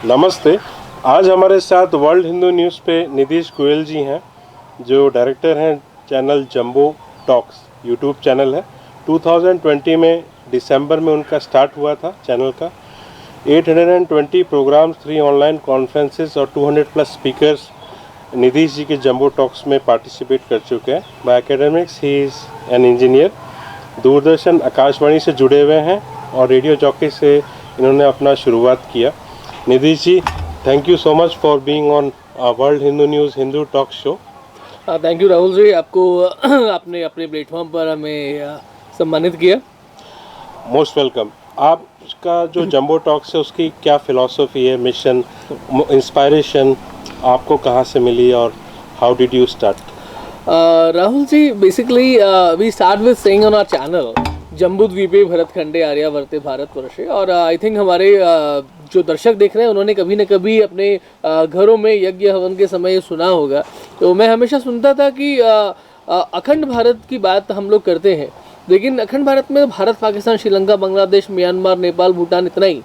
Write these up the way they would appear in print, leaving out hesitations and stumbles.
नमस्ते। आज हमारे साथ वर्ल्ड हिंदू न्यूज़ पे नीतीश गोयल जी हैं, जो डायरेक्टर हैं channel jumbo talks, YouTube channel है। 2020 में दिसंबर में उनका स्टार्ट हुआ था चैनल का। 820 प्रोग्राम्स, 3 ऑनलाइन कॉन्फ्रेंसेस और 200 प्लस स्पीकर्स नीतीश जी के जंबो टॉक्स में पार्टिसिपेट कर चुके हैं। By academics he is an engineer. Doordarshan Akashvani से जुड़े हुए हैं और रेडियो जॉकी से इन्होंने अपना शुरुआत किया। Nitish ji, thank you so much for being on World Hindu News Hindu talk show. Thank you Rahul ji, आपको आपने अपने प्लेटफॉर्म पर हमें सम्मानित किया। Most welcome. आपका जो जंबो टॉक्स है उसकी क्या फिलॉसफी है, मिशन, इंस्पायरेशन आपको कहाँ से मिली और how did you start? Rahul ji, basically we start with saying on our channel जम्बूद्वीपे भरतखंडे आर्यावर्ते भारतवर्षे, और आई थिंक हमारे जो दर्शक देख रहे हैं उन्होंने कभी न कभी अपने घरों में यज्ञ हवन के समय सुना होगा। तो मैं हमेशा सुनता था कि अखंड भारत की बात हम लोग करते हैं, लेकिन अखंड भारत में भारत, पाकिस्तान, श्रीलंका, बांग्लादेश, म्यांमार, नेपाल, भूटान, इतना ही।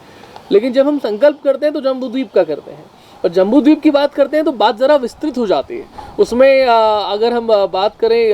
लेकिन जब हम संकल्प करते हैं तो जम्बूद्वीप का करते हैं, और जम्बूद्वीप की बात करते हैं तो बात ज़रा विस्तृत हो जाती है। उसमें अगर हम बात करें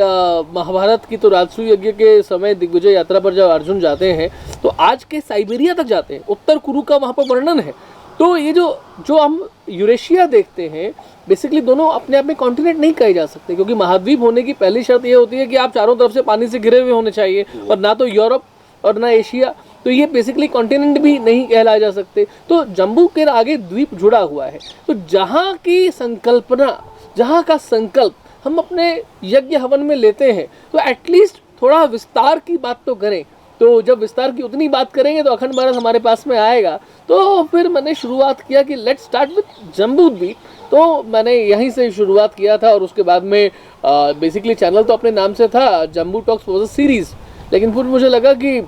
महाभारत की, तो राजसूय यज्ञ के समय दिग्विजय यात्रा पर जब अर्जुन जाते हैं तो आज के साइबेरिया तक जाते हैं, उत्तर कुरु का वहाँ पर वर्णन है। तो ये जो हम यूरेशिया देखते हैं, बेसिकली दोनों अपने आप में कॉन्टिनेंट नहीं कहे जा सकते, क्योंकि महाद्वीप होने की पहली शर्त ये होती है कि आप चारों तरफ से पानी से घिरे हुए होने चाहिए, और ना तो यूरोप और ना एशिया, तो ये बेसिकली कॉन्टिनेंट भी नहीं कहलाए जा सकते। तो जम्बू के आगे द्वीप जुड़ा हुआ है। तो जहाँ की संकल्पना, जहाँ का संकल्प हम अपने यज्ञ हवन में लेते हैं, तो एटलीस्ट थोड़ा विस्तार की बात तो करें। तो जब विस्तार की उतनी बात करेंगे तो अखंड भारत हमारे पास में आएगा। तो फिर मैंने शुरुआत किया कि लेट्स स्टार्ट विद जम्बूद्वीप। तो मैंने यहीं से शुरुआत किया था, और उसके बाद में बेसिकली चैनल तो अपने नाम से था, Jambu talks was a series. लेकिन फिर मुझे लगा कि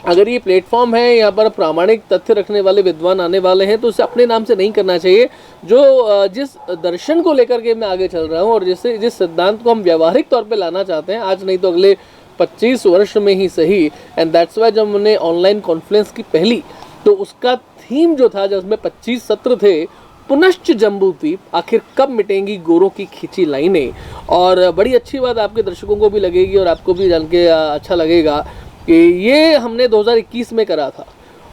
अगर ये प्लेटफॉर्म है, यहाँ पर प्रामाणिक तथ्य रखने वाले विद्वान आने वाले हैं, तो उसे अपने नाम से नहीं करना चाहिए। जो जिस दर्शन को लेकर के मैं आगे चल रहा हूँ, और जिस सिद्धांत को हम व्यावहारिक तौर पे लाना चाहते हैं, आज नहीं तो अगले 25 वर्ष में ही सही। एंड दैट्स वाई जब हमने ऑनलाइन कॉन्फ्रेंस की पहली, तो उसका थीम जो था, जिसमें 25 सत्र थे, पुनश्च जम्बूद्वीप, आखिर कब मिटेंगी गोरों की खींची लाइनें। और बड़ी अच्छी बात आपके दर्शकों को भी लगेगी और आपको भी जान के अच्छा लगेगा कि ये हमने 2021 में करा था,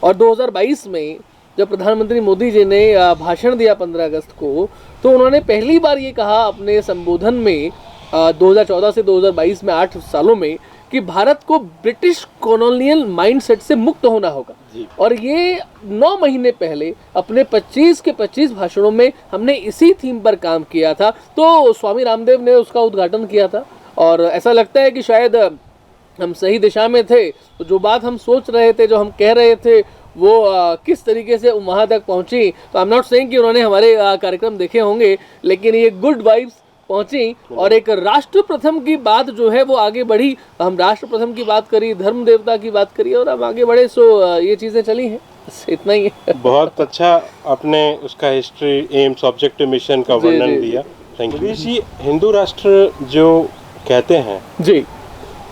और 2022 में जब प्रधानमंत्री मोदी जी ने भाषण दिया 15 अगस्त को, तो उन्होंने पहली बार ये कहा अपने संबोधन में 2014 से 2022 में 8 सालों में, कि भारत को ब्रिटिश कॉलोनियल माइंडसेट से मुक्त होना होगा। और ये 9 महीने पहले अपने 25 के 25 भाषणों में हमने इसी थीम पर काम किया था। तो स्वामी रामदेव ने उसका उद्घाटन किया था, और ऐसा लगता है कि शायद हम सही दिशा में थे। तो जो बात हम सोच रहे थे, जो हम कह रहे थे, वो किस तरीके से वहाँ तक पहुँची। तो आई एम नॉट सेइंग कि उन्होंने हमारे कार्यक्रम देखे होंगे, लेकिन ये गुड वाइब्स पहुँची, और एक राष्ट्र प्रथम की बात जो है वो आगे बढ़ी। हम राष्ट्र प्रथम की बात करी, धर्म देवता की बात करी, और हम आगे बढ़े। सो ये चीज़ें चली हैं, इतना ही है। बहुत अच्छा आपने उसका हिस्ट्री, एम्स, ऑब्जेक्टिव, मिशन का वर्णन दिया। थैंक यू जी। हिंदू राष्ट्र जो कहते हैं जी,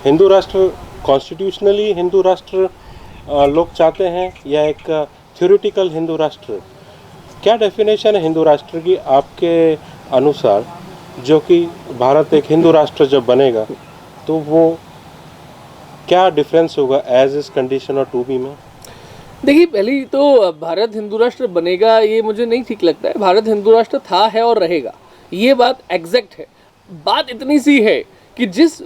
हिंदू राष्ट्र कॉन्स्टिट्यूशनली हिंदू राष्ट्र लोग चाहते हैं, या एक थ्योरेटिकल हिंदू राष्ट्र? क्या डेफिनेशन है हिंदू राष्ट्र की आपके अनुसार, जो कि भारत एक हिंदू राष्ट्र जब बनेगा तो वो क्या डिफरेंस होगा एज इस कंडीशन और टू बी में? देखिए, पहली तो भारत हिंदू राष्ट्र बनेगा ये मुझे नहीं ठीक लगता है। भारत हिंदू राष्ट्र था, है और रहेगा, ये बात एग्जैक्ट है। बात इतनी सी है कि जिस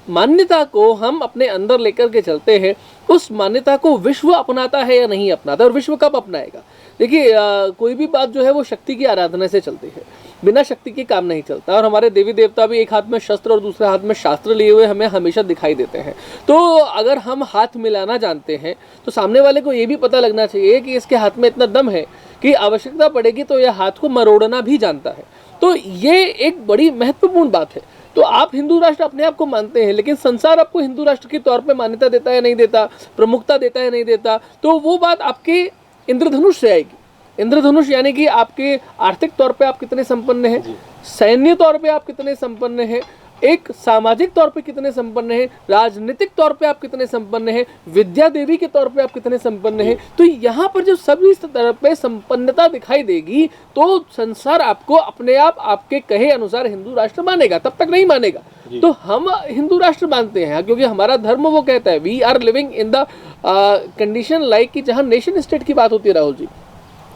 मान्यता को हम अपने अंदर लेकर के चलते हैं, उस मान्यता को विश्व अपनाता है या नहीं अपनाता, और विश्व कब अपनाएगा। देखिए, कोई भी बात जो है वो शक्ति की आराधना से चलती है, बिना शक्ति के काम नहीं चलता। और हमारे देवी देवता भी एक हाथ में शस्त्र और दूसरे हाथ में शास्त्र लिए हुए हमें हमेशा दिखाई देते हैं। तो अगर हम हाथ मिलाना जानते हैं, तो सामने वाले को ये भी पता लगना चाहिए कि इसके हाथ में इतना दम है कि आवश्यकता पड़ेगी तो यह हाथ को मरोड़ना भी जानता है। तो ये एक बड़ी महत्वपूर्ण बात है। तो आप हिंदू राष्ट्र अपने आप को मानते हैं, लेकिन संसार आपको हिंदू राष्ट्र के तौर पे मान्यता देता है नहीं देता, प्रमुखता देता है नहीं देता, तो वो बात आपके इंद्रधनुष से आएगी। इंद्रधनुष यानी कि आपके आर्थिक तौर पे आप कितने संपन्न हैं, सैन्य तौर पे आप कितने संपन्न हैं, एक सामाजिक तौर पे कितने संपन्न हैं, राजनीतिक तौर पे आप कितने संपन्न हैं, विद्या देवी के तौर पे आप कितने संपन्न हैं। तो यहाँ पर जब सभी तरह पे संपन्नता दिखाई देगी तो संसार आपको अपने आप आपके कहे अनुसार हिंदू राष्ट्र मानेगा, तब तक नहीं मानेगा। तो हम हिंदू राष्ट्र मानते हैं क्योंकि हमारा धर्म वो कहता है we are living in the condition like कि जहाँ नेशन स्टेट की बात होती है राहुल जी,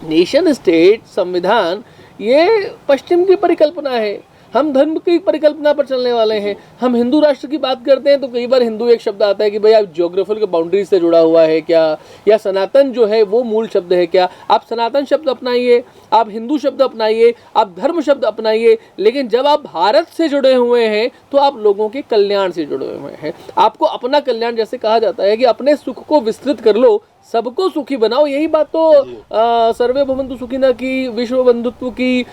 नेशन स्टेट संविधान ये पश्चिम की परिकल्पना है, हम धर्म की परिकल्पना पर चलने वाले हैं। हम हिंदू राष्ट्र की बात करते हैं तो कई बार हिंदू एक शब्द आता है कि भाई आप ज्योग्राफिकल बाउंड्री से जुड़ा हुआ है क्या, या सनातन जो है वो मूल शब्द है क्या। आप सनातन शब्द अपनाइए, आप हिंदू शब्द अपनाइए, आप धर्म शब्द अपनाइए, लेकिन जब आप भारत से जुड़े हुए हैं तो आप लोगों के कल्याण से जुड़े हुए हैं। आपको अपना कल्याण, जैसे कहा जाता है कि अपने सुख को विस्तृत कर लो, सबको सुखी बनाओ, यही बात तो सर्वे भवन्तु सुखिनः की, विश्व बंधुत्व की,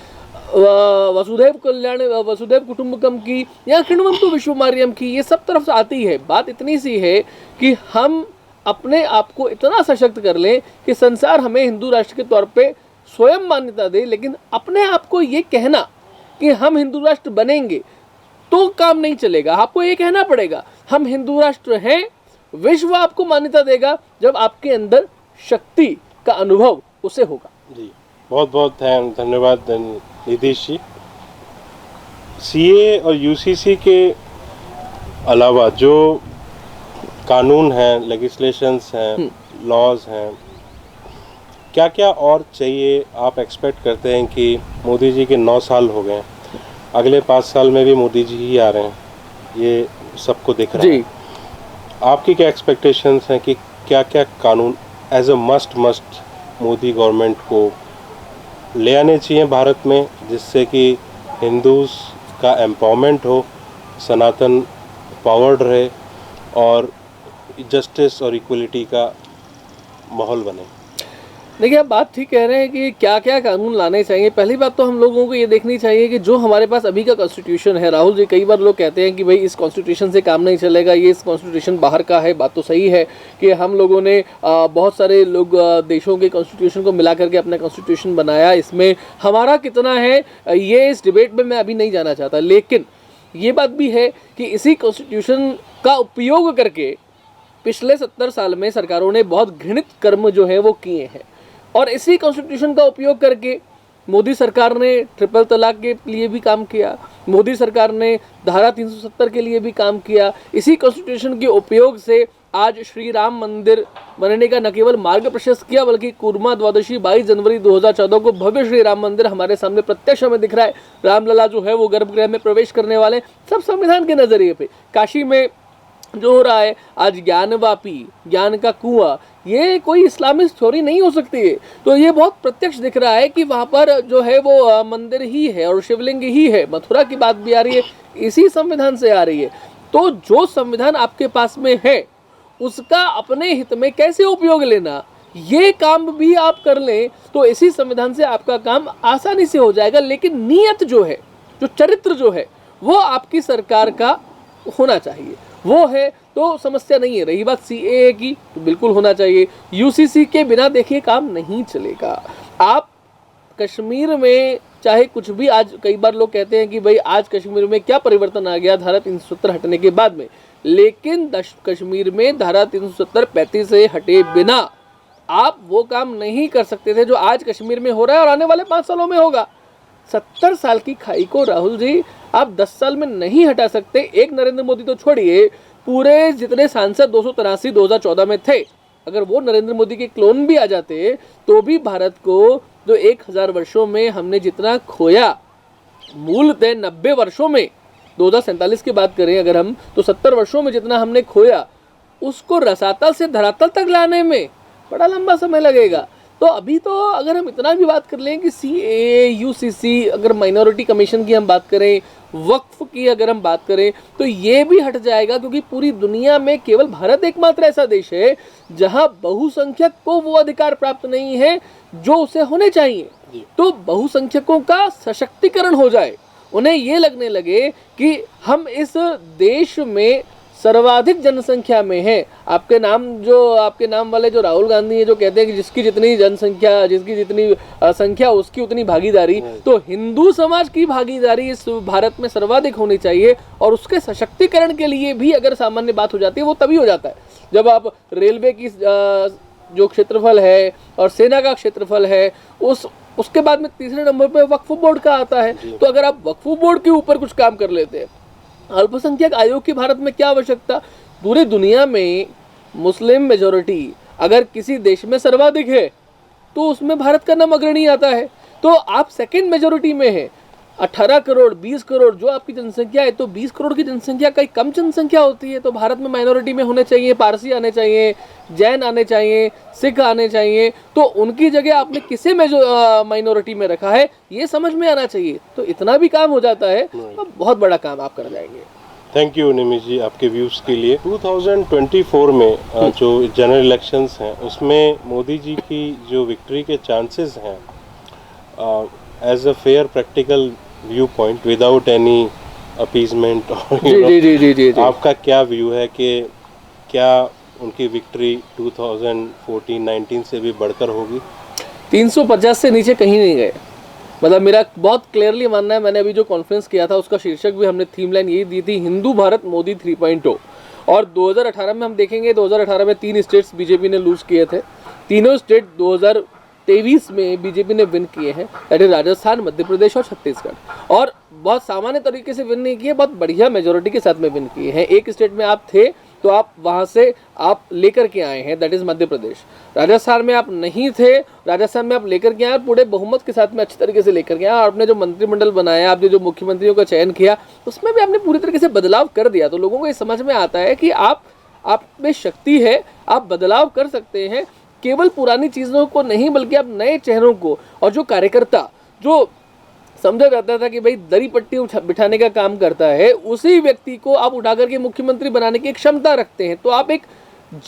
वसुधैव कल्याण वसुधैव कुटुंबकम की, या कृण्वन्तु विश्वमार्यम की, ये सब तरफ से आती है। बात इतनी सी है कि हम अपने आप को इतना सशक्त कर लें कि संसार हमें हिंदू राष्ट्र के तौर पे स्वयं मान्यता दे, लेकिन अपने आप को ये कहना कि हम हिंदू राष्ट्र बनेंगे तो काम नहीं चलेगा। आपको ये कहना पड़ेगा हम हिंदू राष्ट्र हैं, विश्व आपको मान्यता देगा जब आपके अंदर शक्ति का अनुभव उसे होगा। जी, बहुत बहुत धन्यवाद नीतीश जी। सीए और यूसीसी के अलावा जो कानून हैं, लेजिस्लेशंस हैं, लॉज हैं, क्या क्या और चाहिए? आप एक्सपेक्ट करते हैं कि मोदी जी के 9 साल हो गए, अगले 5 साल में भी मोदी जी ही आ रहे हैं, ये सबको दिख रहा है। आपकी क्या एक्सपेक्टेशंस हैं कि क्या क्या कानून as a must Modi government को ले आने चाहिए भारत में, जिससे कि हिंदूज का एम्पावरमेंट हो, सनातन पावर्ड रहे और जस्टिस और इक्वलिटी का माहौल बने? देखिए, आप बात ठीक कह रहे हैं कि क्या क्या कानून लाने चाहिए। पहली बात तो हम लोगों को ये देखनी चाहिए कि जो हमारे पास अभी का कॉन्स्टिट्यूशन है, राहुल जी, कई बार लोग कहते हैं कि भाई इस कॉन्स्टिट्यूशन से काम नहीं चलेगा, ये इस कॉन्स्टिट्यूशन बाहर का है। बात तो सही है कि हम लोगों ने बहुत सारे लोग देशों के कॉन्स्टिट्यूशन को मिला करके अपना कॉन्स्टिट्यूशन बनाया। इसमें हमारा कितना है ये इस डिबेट में मैं अभी नहीं जाना चाहता, लेकिन ये बात भी है कि इसी कॉन्स्टिट्यूशन का उपयोग करके पिछले 70 साल में सरकारों ने बहुत घृणित कर्म जो है वो किए हैं, और इसी कॉन्स्टिट्यूशन का उपयोग करके मोदी सरकार ने ट्रिपल तलाक के लिए भी काम किया, मोदी सरकार ने धारा 370 के लिए भी काम किया। इसी कॉन्स्टिट्यूशन के उपयोग से आज श्री राम मंदिर बनने का न केवल मार्ग प्रशस्त किया, बल्कि कुर्मा द्वादशी 22 जनवरी 2014 को भव्य श्री राम मंदिर हमारे सामने प्रत्यक्ष हमें दिख रहा है। रामलला जो है वो गर्भगृह में प्रवेश करने वाले, सब संविधान के नजरिए पे। काशी में जो हो रहा है आज ज्ञानवापी, ज्ञान का कुआं, ये कोई इस्लामिक थ्योरी नहीं हो सकती है। तो ये बहुत प्रत्यक्ष दिख रहा है कि वहाँ पर जो है वो मंदिर ही है और शिवलिंग ही है। मथुरा की बात भी आ रही है, इसी संविधान से आ रही है। तो जो संविधान आपके पास में है उसका अपने हित में कैसे उपयोग लेना, ये काम भी आप कर लें तो इसी संविधान से आपका काम आसानी से हो जाएगा। लेकिन नियत जो है, जो चरित्र जो है, वो आपकी सरकार का होना चाहिए, वो है तो समस्या नहीं है। रही बात सीएए की, तो बिल्कुल होना चाहिए। यूसीसी के बिना देखिए काम नहीं चलेगा। आप कश्मीर में चाहे कुछ भी, आज कई बार लोग कहते हैं कि भाई आज कश्मीर में क्या परिवर्तन आ गया धारा 370 हटने के बाद में, लेकिन कश्मीर में धारा 370 35 से हटे बिना आप वो काम नहीं कर सकते थे जो आज कश्मीर में हो रहा है और आने वाले 5 सालों में होगा। 70 साल की खाई को राहुल जी आप 10 साल में नहीं हटा सकते। एक नरेंद्र मोदी तो छोड़िए, पूरे जितने सांसद 283 2014 में थे, अगर वो नरेंद्र मोदी के क्लोन भी आ जाते तो भी भारत को जो 1000 वर्षों में हमने जितना खोया, मूलतः 90 वर्षों में, 2047 की बात करें अगर हम, तो 70 वर्षों में जितना हमने खोया उसको रसातल से धरातल तक लाने में बड़ा लंबा समय लगेगा। तो अभी तो अगर हम इतना भी बात कर लें कि सीएए, यूसीसी, अगर माइनॉरिटी कमीशन की हम बात करें, वक्फ की अगर हम बात करें, तो ये भी हट जाएगा, क्योंकि पूरी दुनिया में केवल भारत एकमात्र ऐसा देश है जहां बहुसंख्यक को वो अधिकार प्राप्त नहीं है जो उसे होने चाहिए। तो बहुसंख्यकों का सशक्तिकरण हो जाए, उन्हें ये लगने लगे कि हम इस देश में सर्वाधिक जनसंख्या में है। आपके नाम वाले जो राहुल गांधी है जो कहते हैं कि जिसकी जितनी जनसंख्या, जिसकी जितनी संख्या उसकी उतनी भागीदारी, तो हिंदू समाज की भागीदारी इस भारत में सर्वाधिक होनी चाहिए। और उसके सशक्तिकरण के लिए भी अगर सामान्य बात हो जाती है वो तभी हो जाता है जब आप रेलवे की जो क्षेत्रफल है और सेना का क्षेत्रफल है उसके बाद में तीसरे नंबर पे वक्फ बोर्ड का आता है। तो अगर आप वक्फ बोर्ड के ऊपर कुछ काम कर लेते हैं, अल्पसंख्यक आयोग की भारत में क्या आवश्यकता। पूरी दुनिया में मुस्लिम मेजोरिटी अगर किसी देश में सर्वाधिक है तो उसमें भारत का नाम अग्रणी आता है। तो आप सेकंड मेजोरिटी में है, 18 करोड़ 20 करोड़ जो आपकी जनसंख्या है, तो 20 करोड़ की जनसंख्या कई कम जनसंख्या होती है। तो भारत में माइनॉरिटी में होने चाहिए, पारसी आने चाहिए, जैन आने चाहिए, सिख आने चाहिए। तो उनकी जगह आपने किसे माइनॉरिटी में रखा है ये समझ में आना चाहिए। तो इतना भी काम हो जाता है तो बहुत बड़ा काम आप कर जाएंगे। थैंक यू निमिष जी आपके व्यूज़ के लिए। 2024 में जो जनरल इलेक्शंस हैं उसमें मोदी जी की जो विक्ट्री के चांसेस हैं as a fair practical view point without any appeasement, जी। आपका क्या व्यू है कि क्या उनकी विक्ट्री 2014-19 से भी बढ़कर होगी? 350 से नीचे कहीं नहीं गए। मतलब मेरा बहुत क्लियरली मानना है, मैंने अभी जो कॉन्फ्रेंस किया था उसका शीर्षक भी हमने थीम लाइन यही दी थी, हिंदू भारत मोदी 3.0। और 2018 में हम देखेंगे 2018 में 3 स्टेट्स बीजेपी ने लूज किए थे, तीनों स्टेट 2023 में बीजेपी ने विन किए हैं, दैट इज राजस्थान, मध्य प्रदेश और छत्तीसगढ़। और बहुत सामान्य तरीके से विन नहीं किए, बहुत बढ़िया मेजोरिटी के साथ में विन किए हैं। एक स्टेट में आप थे तो आप वहाँ से आप लेकर के आए हैं, दैट इज मध्य प्रदेश। राजस्थान में आप नहीं थे, राजस्थान में आप लेकर के आए और पूरे बहुमत के साथ में अच्छी तरीके से लेकर के आए। और आपने जो मंत्रिमंडल बनाया, आपने जो मुख्यमंत्रियों का चयन किया, उसमें भी आपने पूरी तरीके से बदलाव कर दिया। तो लोगों को ये समझ में आता है कि आप में शक्ति है, आप बदलाव कर सकते हैं, केवल पुरानी चीज़ों को नहीं बल्कि आप नए चेहरों को। और जो कार्यकर्ता जो समझा जाता था कि भाई दरी पट्टी बिठाने का काम करता है, उसी व्यक्ति को आप उठा करके मुख्यमंत्री बनाने की एक क्षमता रखते हैं। तो आप एक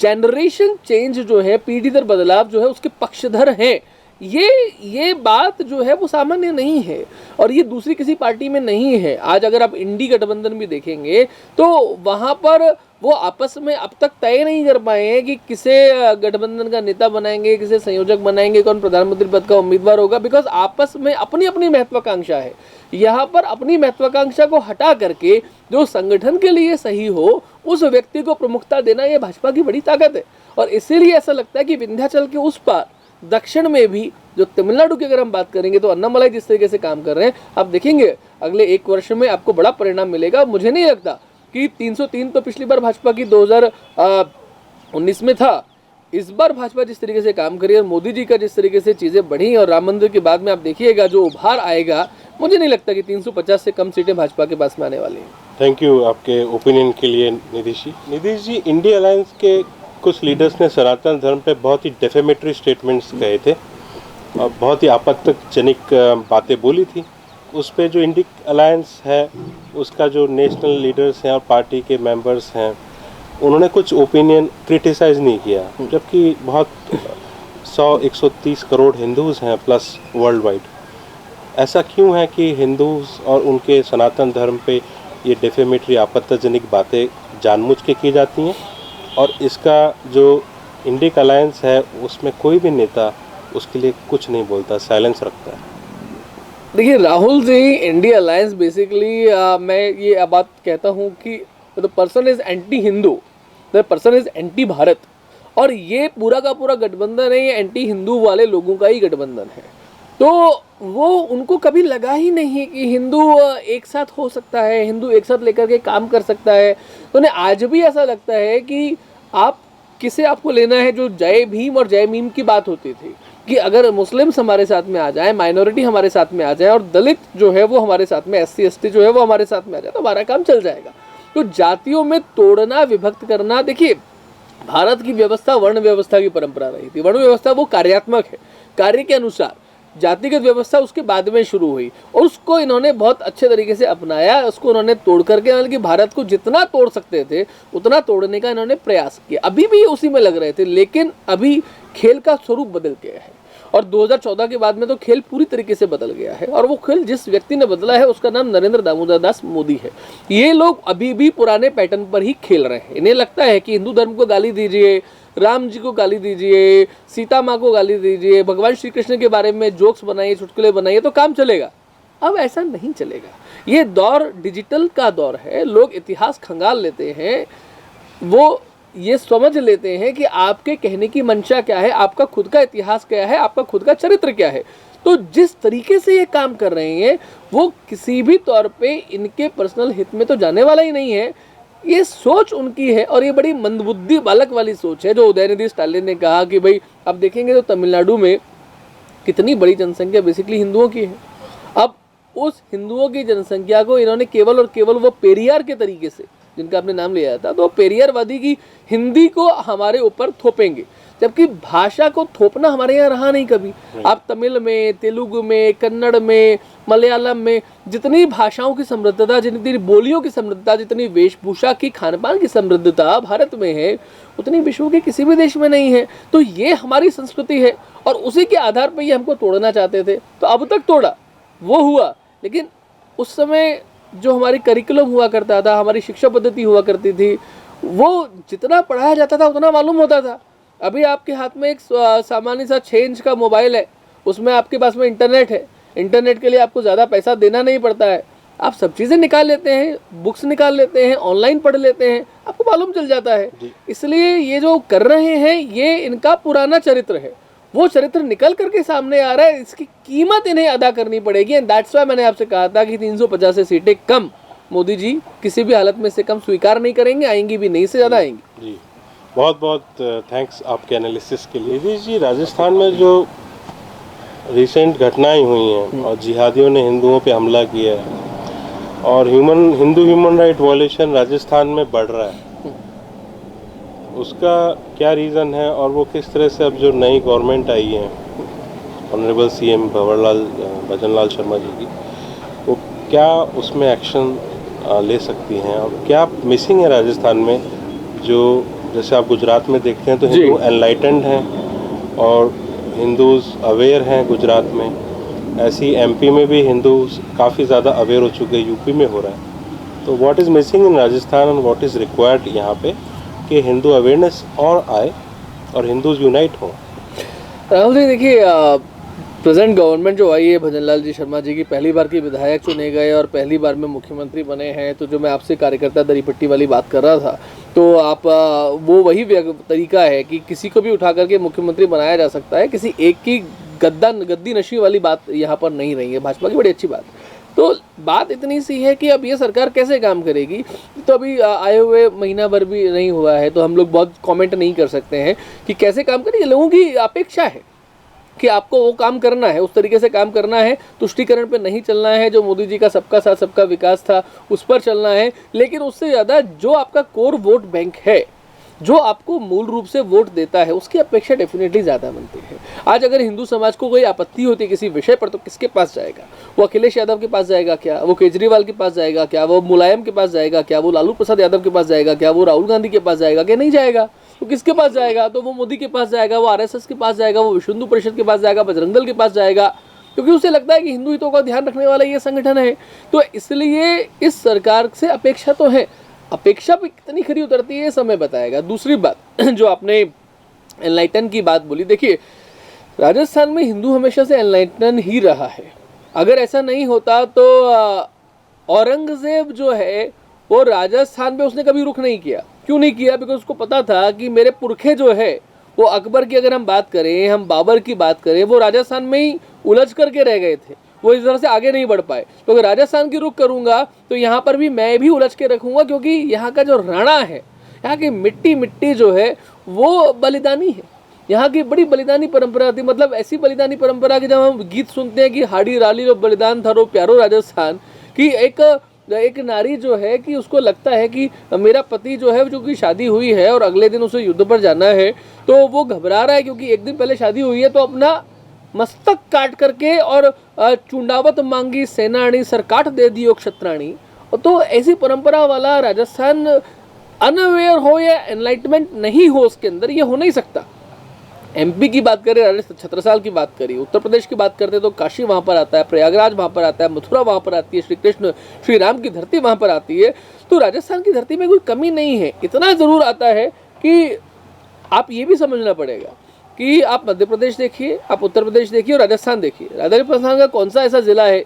जनरेशन चेंज जो है, पीढ़ी दर बदलाव जो है उसके पक्षधर हैं। ये बात जो है वो सामान्य नहीं है और ये दूसरी किसी पार्टी में नहीं है। आज अगर आप इंडी गठबंधन भी देखेंगे तो वहाँ पर वो आपस में अब तक तय नहीं कर पाए हैं कि किसे गठबंधन का नेता बनाएंगे, किसे संयोजक बनाएंगे, कौन प्रधानमंत्री पद का उम्मीदवार होगा, बिकॉज आपस में अपनी अपनी महत्वाकांक्षा है। यहाँ पर अपनी महत्वाकांक्षा को हटा करके जो संगठन के लिए सही हो उस व्यक्ति को प्रमुखता देना, ये भाजपा की बड़ी ताकत है। और इसीलिए ऐसा लगता है कि विंध्याचल के उस पार दक्षिण में भी, जो तमिलनाडु की अगर हम बात करेंगे तो अन्नामलाई जिस तरीके से काम कर रहे हैं, आप देखेंगे अगले 1 वर्ष में आपको बड़ा परिणाम मिलेगा। मुझे नहीं लगता कि 303 तो पिछली बार भाजपा की 2019 में था। इस बार भाजपा जिस तरीके से काम करी और मोदी जी का जिस तरीके से चीज़ें बढ़ी और राम मंदिर के बाद में आप देखिएगा जो उभार आएगा, मुझे नहीं लगता कि 350 से कम सीटें भाजपा के पास में आने वाली हैं। थैंक यू आपके ओपिनियन के लिए निधीश जी। निधीश जी, इंडिया अलायंस के कुछ लीडर्स ने सनातन धर्म पे बहुत ही डेफेमेटरी स्टेटमेंट्स कहे थे और बहुत ही आपत्तिजनक बातें बोली थी। उस पे जो इंडिक अलायंस है उसका जो नेशनल लीडर्स हैं और पार्टी के मेंबर्स हैं, उन्होंने कुछ ओपिनियन क्रिटिसाइज़ नहीं किया, जबकि बहुत 130 करोड़ हिंदूज़ हैं प्लस वर्ल्ड वाइड। ऐसा क्यों है कि हिंदूज़ और उनके सनातन धर्म पे ये डेफेमेटरी आपत्तिजनक बातें जानबूझ के की जाती हैं और इसका जो इंडिक अलायंस है उसमें कोई भी नेता उसके लिए कुछ नहीं बोलता, साइलेंस रखता है? देखिए Rahul ji, India alliance basically मैं ये बात कहता हूँ कि the person is anti Hindu, the person is anti Bharat. और ये पूरा का पूरा गठबंधन है, ये एंटी हिंदू वाले लोगों का ही गठबंधन है। तो वो उनको कभी लगा ही नहीं कि हिंदू एक साथ हो सकता है, हिंदू एक साथ लेकर के काम कर सकता है। तो उन्हें आज भी ऐसा लगता है कि आप किसे आपको लेना है। जो जय भीम और जय मीम की बात होती थी कि अगर मुस्लिम्स हमारे साथ में आ जाए, माइनॉरिटी हमारे साथ में आ जाए और दलित जो है वो हमारे साथ में, SC ST जो है वो हमारे साथ में आ जाए तो हमारा काम चल जाएगा। तो जातियों में तोड़ना, विभक्त करना, देखिए भारत की व्यवस्था वर्ण व्यवस्था की परंपरा रही थी। वर्ण व्यवस्था वो कार्यात्मक है, कार्य के अनुसार। जातिगत व्यवस्था उसके बाद में शुरू हुई और उसको इन्होंने बहुत अच्छे तरीके से अपनाया। उसको उन्होंने तोड़ करके, मतलब कि भारत को जितना तोड़ सकते थे उतना तोड़ने का इन्होंने प्रयास किया। अभी भी उसी में लग रहे थे, लेकिन अभी खेल का स्वरूप बदल गया है और 2014 के बाद में तो खेल पूरी तरीके से बदल गया है, और वो खेल जिस व्यक्ति ने बदला है उसका नाम नरेंद्र दामोदर दास मोदी है। ये लोग अभी भी पुराने पैटर्न पर ही खेल रहे हैं। इन्हें लगता है कि हिंदू धर्म को गाली दीजिए, राम जी को गाली दीजिए, सीता माँ को गाली दीजिए, भगवान श्री कृष्ण के बारे में जोक्स बनाइए, चुटकुले बनाइए तो काम चलेगा। अब ऐसा नहीं चलेगा। ये दौर डिजिटल का दौर है। लोग इतिहास खंगाल लेते हैं, वो ये समझ लेते हैं कि आपके कहने की मंशा क्या है, आपका खुद का इतिहास क्या है, आपका खुद का चरित्र क्या है। तो जिस तरीके से ये काम कर रहे हैं वो किसी भी तौर पे इनके पर्सनल हित में तो जाने वाला ही नहीं है। ये सोच उनकी है, और ये बड़ी मंदबुद्धि बालक वाली सोच है। जो उदयनिधि स्टालिन ने कहा कि भाई अब देखेंगे तो तमिलनाडु में कितनी बड़ी जनसंख्या बेसिकली हिंदुओं की है। अब उस हिंदुओं की जनसंख्या को इन्होंने केवल और केवल वो पेरियार के तरीके से, जिनका आपने नाम लिया था, तो पेरियारवादी की हिंदी को हमारे ऊपर थोपेंगे, जबकि भाषा को थोपना हमारे यहाँ रहा नहीं कभी। आप तमिल में, तेलुगु में, कन्नड़ में, मलयालम में जितनी भाषाओं की समृद्धता, जितनी बोलियों की समृद्धता, जितनी वेशभूषा की, खान पान की समृद्धता भारत में है, उतनी विश्व के किसी भी देश में नहीं है। तो ये हमारी संस्कृति है, और उसी के आधार पर ये हमको तोड़ना चाहते थे। तो अब तक तोड़ा वो हुआ, लेकिन उस समय जो हमारी करिकुलम हुआ करता था, हमारी शिक्षा पद्धति हुआ करती थी, वो जितना पढ़ाया जाता था उतना मालूम होता था। अभी आपके हाथ में एक सामान्य सा 6 इंच का मोबाइल है, उसमें आपके पास में इंटरनेट है। इंटरनेट के लिए आपको ज़्यादा पैसा देना नहीं पड़ता है, आप सब चीज़ें निकाल लेते हैं, बुक्स निकाल लेते हैं, ऑनलाइन पढ़ लेते हैं, आपको मालूम चल जाता है। इसलिए ये जो कर रहे हैं ये इनका पुराना चरित्र है, वो चरित्र निकल करके सामने आ रहा है। इसकी कीमत इन्हें अदा करनी पड़ेगी। एंड दैट्स वाई मैंने आपसे कहा था कि 350 सीटें कम मोदी जी किसी भी हालत में से कम स्वीकार नहीं करेंगे, आएंगी भी नहीं, से ज़्यादा आएंगी। जी, बहुत बहुत थैंक्स आपके एनालिसिस के लिए। निधीश जी, राजस्थान में जो रिसेंट घटनाएं हुई हैं और जिहादियों ने हिंदुओं पे हमला किया है और Hindu human right violation Rajasthan में बढ़ रहा है, उसका क्या रीज़न है और वो किस तरह से अब जो नई गवर्नमेंट आई है ऑनरेबल सीएम भजनलाल शर्मा जी की, वो क्या उसमें एक्शन ले सकती हैं और क्या मिसिंग है राजस्थान में? जो जैसे आप गुजरात में देखते हैं तो हिंदू एनलाइटेंड हैं और हिंदूज अवेयर हैं गुजरात में, ऐसी एमपी में भी हिंदूज काफ़ी ज़्यादा अवेयर हो चुके हैं, यूपी में हो रहा है। तो what is missing in Rajasthan and what is required यहाँ पे कि हिंदू अवेयरनेस और आए और हिंदूज यूनाइट हों? राहुल जी देखिए, प्रेजेंट गवर्नमेंट जो आई है, भजनलाल जी शर्मा जी की पहली बार के विधायक चुने गए और पहली बार में मुख्यमंत्री बने हैं। तो जो मैं आपसे कार्यकर्ता दरीपट्टी वाली बात कर रहा था, तो आप वो वही तरीका है कि किसी को भी उठा करके मुख्यमंत्री बनाया जा सकता है। किसी एक की गद्दी नशी वाली बात यहाँ पर नहीं रही है, भाजपा की बड़ी अच्छी बात। तो बात इतनी सी है कि अब ये सरकार कैसे काम करेगी, तो अभी आए हुए महीना भर भी नहीं हुआ है, तो हम लोग बहुत कमेंट नहीं कर सकते हैं कि कैसे काम करेगी। लोगों की अपेक्षा है कि आपको वो काम करना है, उस तरीके से काम करना है, तुष्टीकरण पे नहीं चलना है, जो मोदी जी का सबका साथ सबका विकास था उस पर चलना है। लेकिन उससे ज़्यादा जो आपका कोर वोट बैंक है, जो आपको मूल रूप से वोट देता है, उसकी अपेक्षा डेफिनेटली ज़्यादा बनती है। आज अगर हिंदू समाज को कोई आपत्ति होती है किसी विषय पर, तो किसके पास जाएगा? वो अखिलेश यादव के पास जाएगा क्या? वो केजरीवाल के पास जाएगा क्या? वो मुलायम के पास जाएगा क्या? वो लालू प्रसाद यादव के पास जाएगा क्या? वो राहुल गांधी के पास जाएगा क्या? नहीं जाएगा। तो किसके पास जाएगा? तो वो मोदी के पास जाएगा, वो आरएसएस के पास जाएगा, वो विश्व हिंदू परिषद के पास जाएगा, बजरंग दल के पास जाएगा, क्योंकि उसे लगता है कि हिंदू हितों का ध्यान रखने वाला ये संगठन है। तो इसलिए इस सरकार से अपेक्षा तो है, अपेक्षा पे कितनी खरी उतरती है समय बताएगा। दूसरी बात जो आपने एनलाइटन की बात बोली, देखिए राजस्थान में हिंदू हमेशा से एनलाइटन ही रहा है। अगर ऐसा नहीं होता तो औरंगजेब जो है वो राजस्थान पे उसने कभी रुख नहीं किया। क्यों नहीं किया? बिकॉज उसको पता था कि मेरे पुरखे जो है वो अकबर की अगर हम बात करें, हम बाबर की बात करें, वो राजस्थान में ही उलझ करके रह गए थे, वो इस तरह से आगे नहीं बढ़ पाए। तो अगर राजस्थान की रुख करूंगा तो यहाँ पर भी मैं भी उलझ के रखूंगा, क्योंकि यहाँ का जो राणा है, यहाँ की मिट्टी जो है वो बलिदानी है। यहाँ की बड़ी बलिदानी परंपरा थी, मतलब ऐसी बलिदानी परंपरा की जब हम गीत सुनते हैं कि हाड़ी राली लो बलिदान थारो प्यारो राजस्थान, कि एक नारी जो है कि उसको लगता है कि मेरा पति जो है, जो कि शादी हुई है और अगले दिन उसे युद्ध पर जाना है, तो वो घबरा रहा है क्योंकि एक दिन पहले शादी हुई है, तो अपना मस्तक काट करके और चुंडावत मांगी सेनानी सरकाट दे दियो क्षत्राणी। तो ऐसी परंपरा वाला राजस्थान अनअवेयर हो या एनलाइटमेंट नहीं हो उसके अंदर, ये हो नहीं सकता। एमपी की बात करें, राजस्थान छत्रसाल की बात करें, उत्तर प्रदेश की बात करते हैं तो काशी वहाँ पर आता है, प्रयागराज वहाँ पर आता है, मथुरा वहाँ पर आती है, श्री कृष्ण श्री राम की धरती वहाँ पर आती है। तो राजस्थान की धरती में कोई कमी नहीं है। इतना ज़रूर आता है कि आप ये भी समझना पड़ेगा कि आप मध्य प्रदेश देखिए, आप उत्तर प्रदेश देखिए और राजस्थान देखिए। राजस्थान का कौन सा ऐसा ज़िला है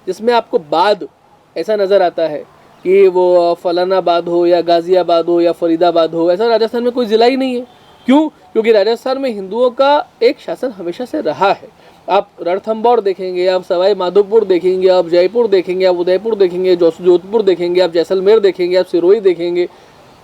जिसमें आपको बाद ऐसा नज़र आता है कि वो फलानाबाद हो या गाज़ियाबाद हो या फरीदाबाद हो, ऐसा राजस्थान में कोई ज़िला ही नहीं है। क्यों? क्योंकि राजस्थान में हिंदुओं का एक शासन हमेशा से रहा है। आप रणथंभौर देखेंगे, आप सवाई माधोपुर देखेंगे, आप जयपुर देखेंगे, आप उदयपुर देखेंगे, जोधपुर देखेंगे, आप जैसलमेर देखेंगे, आप सिरोही देखेंगे,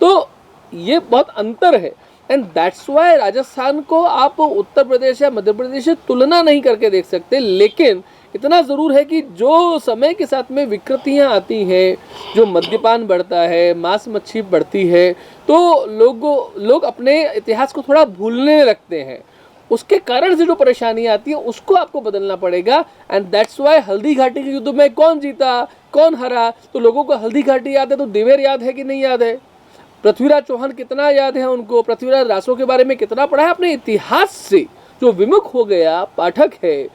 तो ये बहुत अंतर है। एंड दैट्स वाई राजस्थान को आप उत्तर प्रदेश या मध्य प्रदेश से तुलना नहीं करके देख सकते। लेकिन इतना ज़रूर है कि जो समय के साथ में विकृतियाँ आती हैं, जो मद्यपान बढ़ता है, मांस मच्छी बढ़ती है, तो लोग अपने इतिहास को थोड़ा भूलने लगते हैं। उसके कारण से जो परेशानियाँ आती है उसको आपको बदलना पड़ेगा। And that's why Haldi Ghati के युद्ध में कौन जीता, कौन हरा, तो लोगों को हल्दी घाटी याद है तो देवेर याद है कि नहीं याद है, पृथ्वीराज चौहान कितना याद है उनको, पृथ्वीराज रासो के बारे में कितना पढ़ा है। अपने इतिहास से जो विमुख हो गया पाठक है,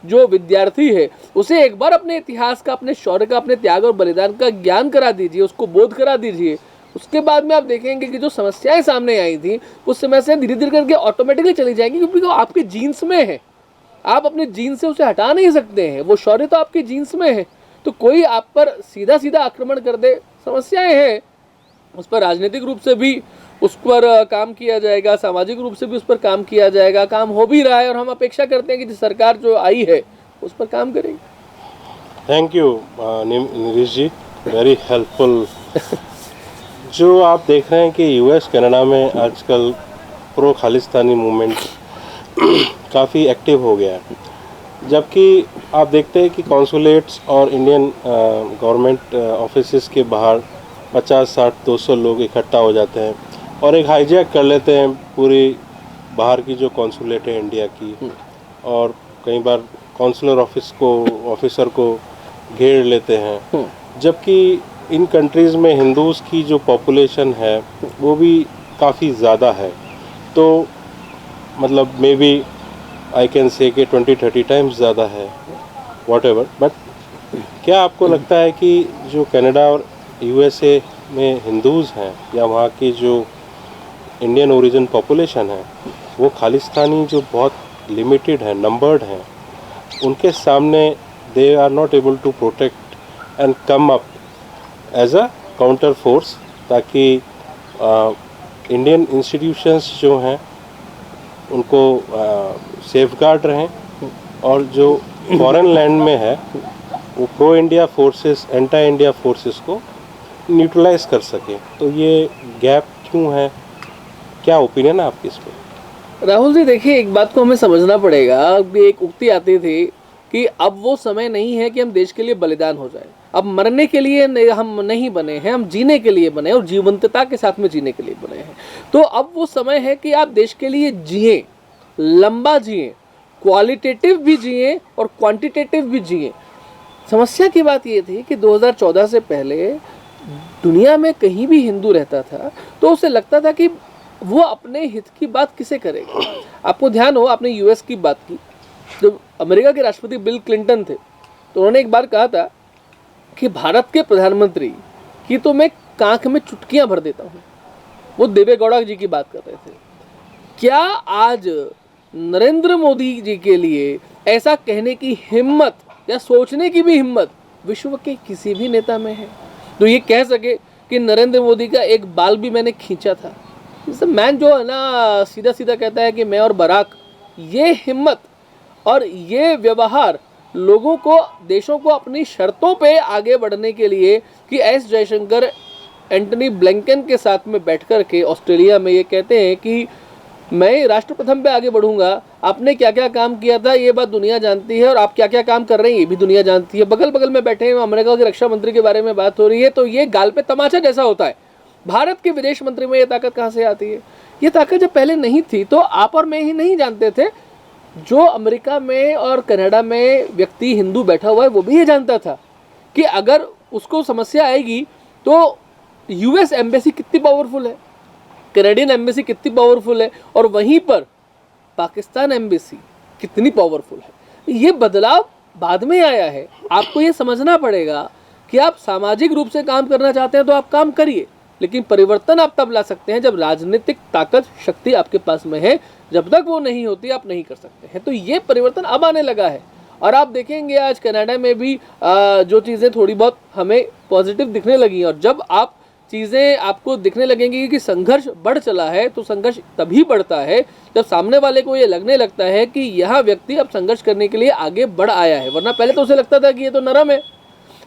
जो विद्यार्थी है, उसे एक बार अपने इतिहास का, अपने शौर्य का, अपने त्याग और बलिदान का ज्ञान करा दीजिए, उसको बोध करा दीजिए। उसके बाद में आप देखेंगे कि जो समस्याएं सामने आई थी उस समस्याएं धीरे धीरे करके ऑटोमेटिकली चली जाएंगी, क्योंकि वो आपके जीन्स में है। आप अपने जीन्स से उसे हटा नहीं सकते हैं, वो शौर्य तो आपके जीन्स में है। तो कोई आप पर सीधा सीधा आक्रमण कर दे, समस्याएं हैं, उस पर राजनीतिक रूप से भी उस पर काम किया जाएगा, सामाजिक रूप से भी उस पर काम किया जाएगा, काम हो भी रहा है और हम अपेक्षा करते हैं कि सरकार जो आई है उस पर काम करेगी। Thank you Nirish ji, very helpful. जो आप देख रहे हैं कि यूएस कनाडा में आजकल प्रो खालिस्तानी मूवमेंट काफ़ी एक्टिव हो गया है, जबकि आप देखते हैं कि कॉन्सुलेट्स और इंडियन गवर्नमेंट ऑफिसेस के बाहर 50, 60, 200 लोग इकट्ठा हो जाते हैं और एक हाईजैक कर लेते हैं पूरी बाहर की जो कॉन्सुलेट है इंडिया की, और कई बार कॉन्सुलर ऑफिसर को घेर लेते हैं। जबकि इन कंट्रीज़ में हिंदूज़ की जो पॉपुलेशन है वो भी काफ़ी ज़्यादा है, तो मतलब may B I can say कि 20-30 टाइम्स ज़्यादा है, वॉटेवर। बट क्या आपको लगता है कि जो कनाडा और यूएसए में हिंदूज़ हैं या वहाँ की जो इंडियन ओरिजिन पॉपुलेशन है वो खालिस्तानी जो बहुत लिमिटेड है, नंबर्ड हैं, उनके सामने they are not able to protect and come up as a counter force, ताकि इंडियन इंस्टीट्यूशंस जो हैं उनको सेफगार्ड रहें और जो फॉरेन लैंड में है वो pro India forces, anti India forces को न्यूट्रलाइज कर सके। तो ये गैप क्यों है, क्या ओपिनियन है आपकी इस पर? राहुल जी देखिए, एक बात को हमें समझना पड़ेगा। एक उक्ति आती थी कि अब वो समय नहीं है कि हम देश के लिए बलिदान हो जाए, अब मरने के लिए हम नहीं बने हैं, हम जीने के लिए बने और जीवंतता के साथ में जीने के लिए बने हैं। तो अब वो समय है कि आप देश के लिए जिए, लंबा जिए, क्वालिटेटिव भी जिए और क्वांटिटेटिव भी जिए। समस्या की बात ये थी कि 2014 से पहले दुनिया में कहीं भी हिंदू रहता था तो उसे लगता था कि वो अपने हित की बात किसे करेगा। आपको ध्यान हो, आपने यूएस की बात की, जब अमेरिका के राष्ट्रपति बिल क्लिंटन थे तो उन्होंने एक बार कहा था कि भारत के प्रधानमंत्री की तो मैं कांख में चुटकियां भर देता हूँ। वो देवेगौड़ा जी की बात कर रहे थे। क्या आज नरेंद्र मोदी जी के लिए ऐसा कहने की हिम्मत या सोचने की भी हिम्मत विश्व के किसी भी नेता में है तो ये कह सके कि नरेंद्र मोदी का एक बाल भी मैंने खींचा था? मैन जो है ना सीधा सीधा कहता है कि मैं और बराक, ये हिम्मत और ये व्यवहार लोगों को, देशों को अपनी शर्तों पे आगे बढ़ने के लिए कि एस जयशंकर एंटनी ब्लिंकन के साथ में बैठकर के ऑस्ट्रेलिया में ये कहते हैं कि मैं राष्ट्रप्रथम पे आगे बढ़ूंगा, आपने क्या क्या काम किया था ये बात दुनिया जानती है और आप क्या क्या काम कर रहे हैं ये भी दुनिया जानती है। बगल बगल में बैठे हैं, अमेरिका के रक्षा मंत्री के बारे में बात हो रही है, तो ये गाल पे तमाचा जैसा होता है। भारत के विदेश मंत्री में ये ताकत कहाँ से आती है? ये ताकत जब पहले नहीं थी तो आप और मैं ही नहीं जानते थे, जो अमेरिका में और कनाडा में व्यक्ति हिंदू बैठा हुआ है वो भी ये जानता था कि अगर उसको समस्या आएगी तो यूएस एम्बेसी कितनी पावरफुल है, कैनेडियन एम्बेसी कितनी पावरफुल है, और वहीं पर पाकिस्तान एम्बेसी कितनी पावरफुल है। ये बदलाव बाद में आया है। आपको ये समझना पड़ेगा कि आप सामाजिक रूप से काम करना चाहते हैं तो आप काम करिए, लेकिन परिवर्तन आप तब ला सकते हैं जब राजनीतिक ताकत शक्ति आपके पास में है। जब तक वो नहीं होती आप नहीं कर सकते हैं। तो ये परिवर्तन अब आने लगा है और आप देखेंगे आज कनाडा में भी जो चीज़ें थोड़ी बहुत हमें पॉजिटिव दिखने लगी हैं। और जब आप चीज़ें आपको दिखने लगेंगी कि संघर्ष बढ़ चला है, तो संघर्ष तभी बढ़ता है जब सामने वाले को ये लगने लगता है कि यह व्यक्ति अब संघर्ष करने के लिए आगे बढ़ आया है। वरना पहले तो उसे लगता था कि ये तो नरम है,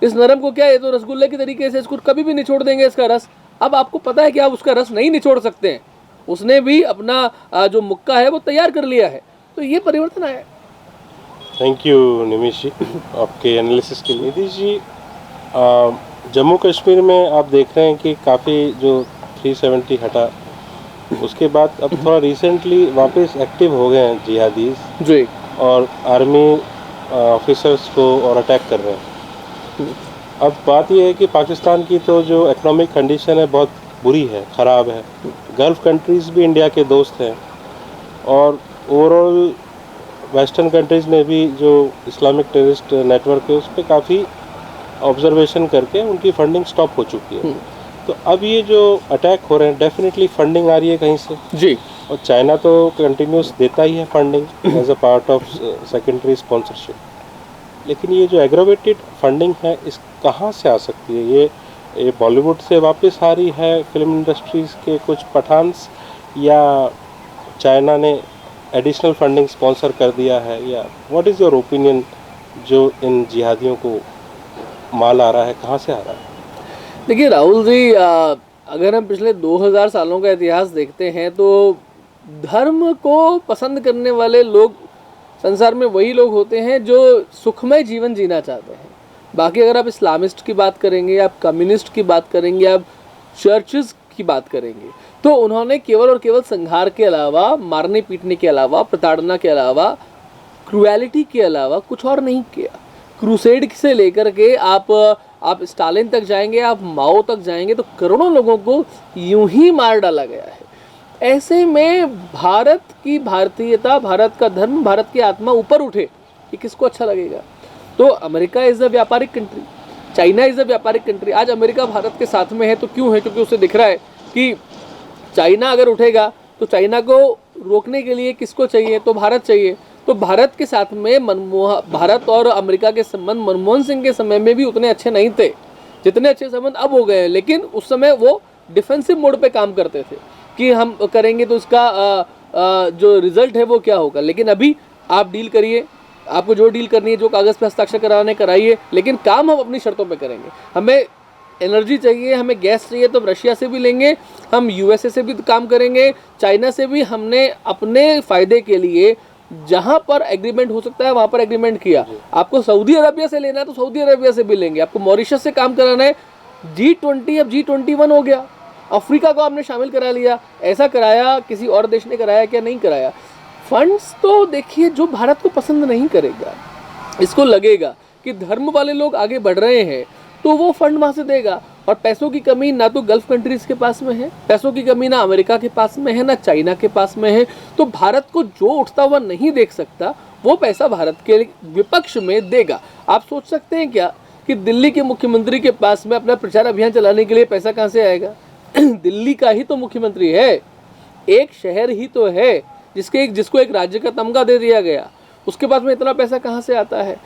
इस नरम को क्या, ये तो रसगुल्ले की तरीके से इसको कभी भी निचोड़ देंगे इसका रस। अब आपको पता है कि आप उसका रस नहीं निचोड़ सकते हैं, उसने भी अपना जो मुक्का है वो तैयार कर लिया है। तो ये परिवर्तन आया है। थैंक यू निमिष जी आपके एनालिसिस के लिए। नीतीश जी, जम्मू कश्मीर में आप देख रहे हैं कि काफ़ी जो 370 हटा, उसके बाद अब थोड़ा रिसेंटली वापस एक्टिव हो गए हैं जिहादीज जी, और आर्मी ऑफिसर्स को और अटैक कर रहे हैं। अब बात यह है कि पाकिस्तान की तो जो इकोनॉमिक कंडीशन है बहुत बुरी है, ख़राब है। गल्फ़ कंट्रीज़ भी इंडिया के दोस्त हैं और ओवरऑल वेस्टर्न कंट्रीज़ में भी जो इस्लामिक टेररिस्ट नेटवर्क है उस पर काफ़ी ऑब्जर्वेशन करके उनकी फंडिंग स्टॉप हो चुकी है। तो अब ये जो अटैक हो रहे हैं, डेफिनेटली फंडिंग आ रही है कहीं से जी, और चाइना तो कंटिन्यूस देता ही है funding as a part of secondary sponsorship. लेकिन ये जो एग्रोवेटेड फंडिंग है, इस कहाँ से आ सकती है? ये बॉलीवुड से वापस आ रही है, फिल्म इंडस्ट्रीज़ के कुछ पठान्स, या चाइना ने एडिशनल फंडिंग स्पॉन्सर कर दिया है, या व्हाट इज़ योर ओपिनियन जो इन जिहादियों को माल आ रहा है, कहाँ से आ रहा है? देखिए राहुल जी, अगर हम पिछले 2000 सालों का इतिहास देखते हैं तो धर्म को पसंद करने वाले लोग संसार में वही लोग होते हैं जो सुखमय जीवन जीना चाहते हैं। बाकी अगर आप इस्लामिस्ट की बात करेंगे, आप कम्युनिस्ट की बात करेंगे, आप चर्चेस की बात करेंगे, तो उन्होंने केवल और केवल संहार के अलावा, मारने पीटने के अलावा, प्रताड़ना के अलावा, क्रुएलिटी के अलावा कुछ और नहीं किया। क्रूसेड से लेकर के आप स्टालिन तक जाएंगे, आप माओ तक जाएंगे, तो करोड़ों लोगों को यूं ही मार डाला गया है। ऐसे में भारत की भारतीयता, भारत का धर्म, भारत की आत्मा ऊपर उठे, ये किसको अच्छा लगेगा? तो अमेरिका इज़ अ व्यापारिक कंट्री, चाइना इज़ अ व्यापारिक कंट्री। आज अमेरिका भारत के साथ में है तो क्यों है? क्योंकि उसे दिख रहा है कि चाइना अगर उठेगा तो चाइना को रोकने के लिए किसको चाहिए? तो भारत चाहिए। तो भारत के साथ में भारत और अमेरिका के संबंध मनमोहन सिंह के समय में भी उतने अच्छे नहीं थे जितने अच्छे संबंध अब हो गए हैं। लेकिन उस समय वो डिफेंसिव मोड पे काम करते थे कि हम करेंगे तो इसका जो रिजल्ट है वो क्या होगा। लेकिन अभी आप डील करिए, आपको जो डील करनी है, जो कागज़ पे हस्ताक्षर कराने कराइए, लेकिन काम हम अपनी शर्तों पे करेंगे। हमें एनर्जी चाहिए, हमें गैस चाहिए तो हम रशिया से भी लेंगे, हम यूएसए से भी काम करेंगे, चाइना से भी। हमने अपने फ़ायदे के लिए जहां पर एग्रीमेंट हो सकता है वहां पर एग्रीमेंट किया। आपको सऊदी अरबिया से लेना है तो सऊदी अरबिया से भी लेंगे, आपको मॉरिशस से काम कराना है, G20 अब G21 हो गया, अफ्रीका को आपने शामिल करा लिया। ऐसा कराया किसी और देश ने कराया क्या? नहीं कराया। फंड्स तो देखिए, जो भारत को पसंद नहीं करेगा, इसको लगेगा कि धर्म वाले लोग आगे बढ़ रहे हैं, तो वो फंड वहाँ से देगा। और पैसों की कमी ना तो गल्फ कंट्रीज़ के पास में है, पैसों की कमी ना अमेरिका के पास में है, ना चाइना के पास में है। तो भारत को जो उठता हुआ नहीं देख सकता, वो पैसा भारत के विपक्ष में देगा। आप सोच सकते हैं क्या कि दिल्ली के मुख्यमंत्री के पास में अपना प्रचार अभियान चलाने के लिए पैसा कहाँ से आएगा? दिल्ली का ही तो मुख्यमंत्री है, एक शहर ही तो है जिसको एक राज्य का तमगा दे दिया गया, उसके पास में इतना पैसा कहाँ से आता है?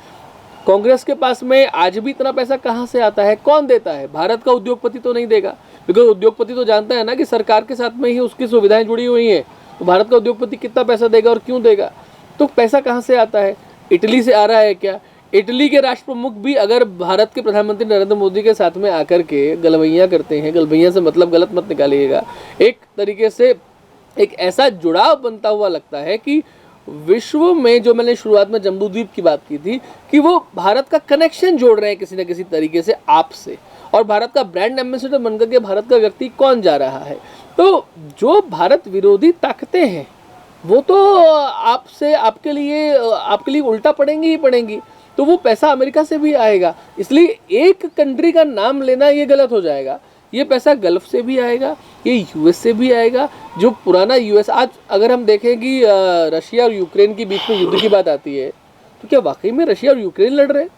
कांग्रेस के पास में आज भी इतना पैसा कहाँ से आता है? कौन देता है? भारत का उद्योगपति तो नहीं देगा, बिकॉज उद्योगपति तो जानता है ना कि सरकार के साथ में ही उसकी सुविधाएं जुड़ी हुई हैं। तो भारत का उद्योगपति कितना पैसा देगा और क्यों देगा? तो पैसा कहाँ से आता है? इटली से आ रहा है क्या? इटली के राष्ट्र प्रमुख भी अगर भारत के प्रधानमंत्री नरेंद्र मोदी के साथ में आकर के गलवैयाँ करते हैं, गलवैयाँ से मतलब गलत मत निकालिएगा, एक तरीके से एक ऐसा जुड़ाव बनता हुआ लगता है कि विश्व में, जो मैंने शुरुआत में जम्बूद्वीप की बात की थी, कि वो भारत का कनेक्शन जोड़ रहे हैं किसी न किसी तरीके से आपसे, और भारत का ब्रांड एम्बेसडर बनकर के भारत का व्यक्ति कौन जा रहा है? तो जो भारत विरोधी ताकतें हैं वो तो आपसे आपके लिए उल्टा पड़ेंगी ही पड़ेंगी। तो वो पैसा अमेरिका से भी आएगा। इसलिए एक कंट्री का नाम लेना ये गलत हो जाएगा। ये पैसा गल्फ से भी आएगा, ये यूएस से भी आएगा। जो पुराना यूएस, आज अगर हम देखें कि रशिया और यूक्रेन के बीच में युद्ध की बात आती है, तो क्या वाकई में रशिया और यूक्रेन लड़ रहे हैं?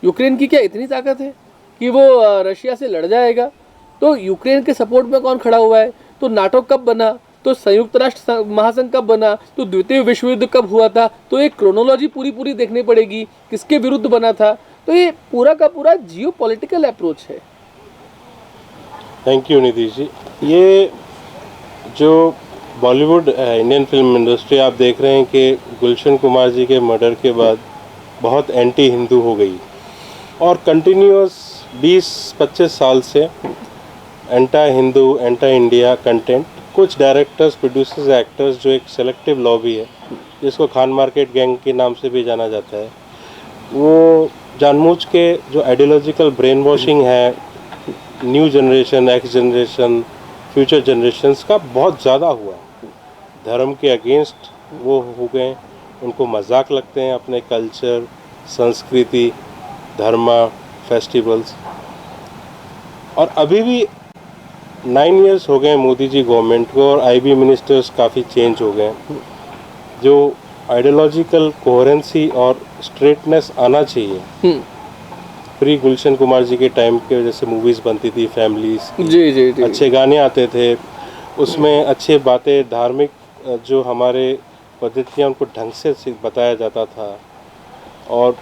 यूक्रेन की क्या इतनी ताकत है कि वो रशिया से लड़ जाएगा? तो यूक्रेन के सपोर्ट में कौन खड़ा हुआ है? तो नाटो कब बना? तो संयुक्त राष्ट्र महासंघ कब बना? तो द्वितीय विश्व युद्ध कब हुआ था? तो एक क्रोनोलॉजी पूरी देखनी पड़ेगी, किसके विरुद्ध बना था। तो ये पूरा का पूरा जियो पॉलिटिकल अप्रोच है। Thank you Nidhi ji. ये जो बॉलीवुड इंडियन फिल्म इंडस्ट्री आप देख रहे हैं कि गुलशन कुमार जी के मर्डर के बाद बहुत एंटी हिंदू हो गई और कंटिन्यूअस 20-25 साल से एंटा हिंदू, एंटा इंडिया कंटेंट, कुछ डायरेक्टर्स, प्रोड्यूसर्स, एक्टर्स, जो एक सेलेक्टिव लॉबी है जिसको खान मार्केट गैंग के नाम से भी जाना जाता है, वो जानबूझ के जो आइडियोलॉजिकल ब्रेन वॉशिंग है new generation, x generation, future generations का बहुत ज़्यादा हुआ है। धर्म के अगेंस्ट वो हो गए, उनको मजाक लगते हैं अपने कल्चर, संस्कृति, धर्म, फेस्टिवल्स। और अभी भी 9 इयर्स हो गए मोदी जी गवर्नमेंट को और आईबी मिनिस्टर्स काफ़ी चेंज हो गए। जो आइडियोलॉजिकल कोहेरेंसी और स्ट्रेटनेस आना चाहिए, प्री गुलशन कुमार जी के टाइम के वजह से मूवीज़ बनती थी, फैमिलीज जी, अच्छे गाने आते थे, उसमें अच्छे बातें, धार्मिक जो हमारे पद्धतियाँ उनको ढंग से बताया जाता था और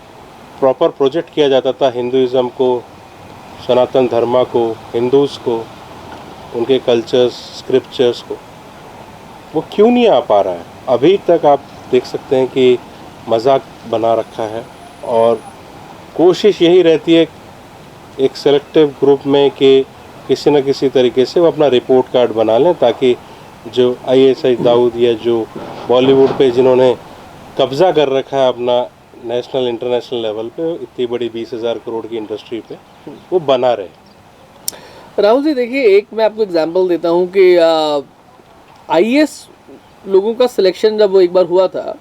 प्रॉपर प्रोजेक्ट किया जाता था हिंदुज़म को, सनातन धर्मा को, हिंदूज़ को, उनके कल्चर्स, स्क्रिप्चर्स को। वो क्यों नहीं आ पा रहा है? अभी तक आप देख सकते हैं कि मजाक बना रखा है और कोशिश यही रहती है एक सेलेक्टिव ग्रुप में कि किसी न किसी तरीके से वो अपना रिपोर्ट कार्ड बना लें, ताकि जो ISI दाऊद या जो बॉलीवुड पे जिन्होंने कब्ज़ा कर रखा है अपना नेशनल इंटरनेशनल लेवल पे, इतनी बड़ी 20,000 करोड़ की इंडस्ट्री पे, वो बना रहे। राहुल जी देखिए, एक मैं आपको एग्जांपल देता हूँ कि IAS लोगों का सिलेक्शन जब वो एक बार हुआ था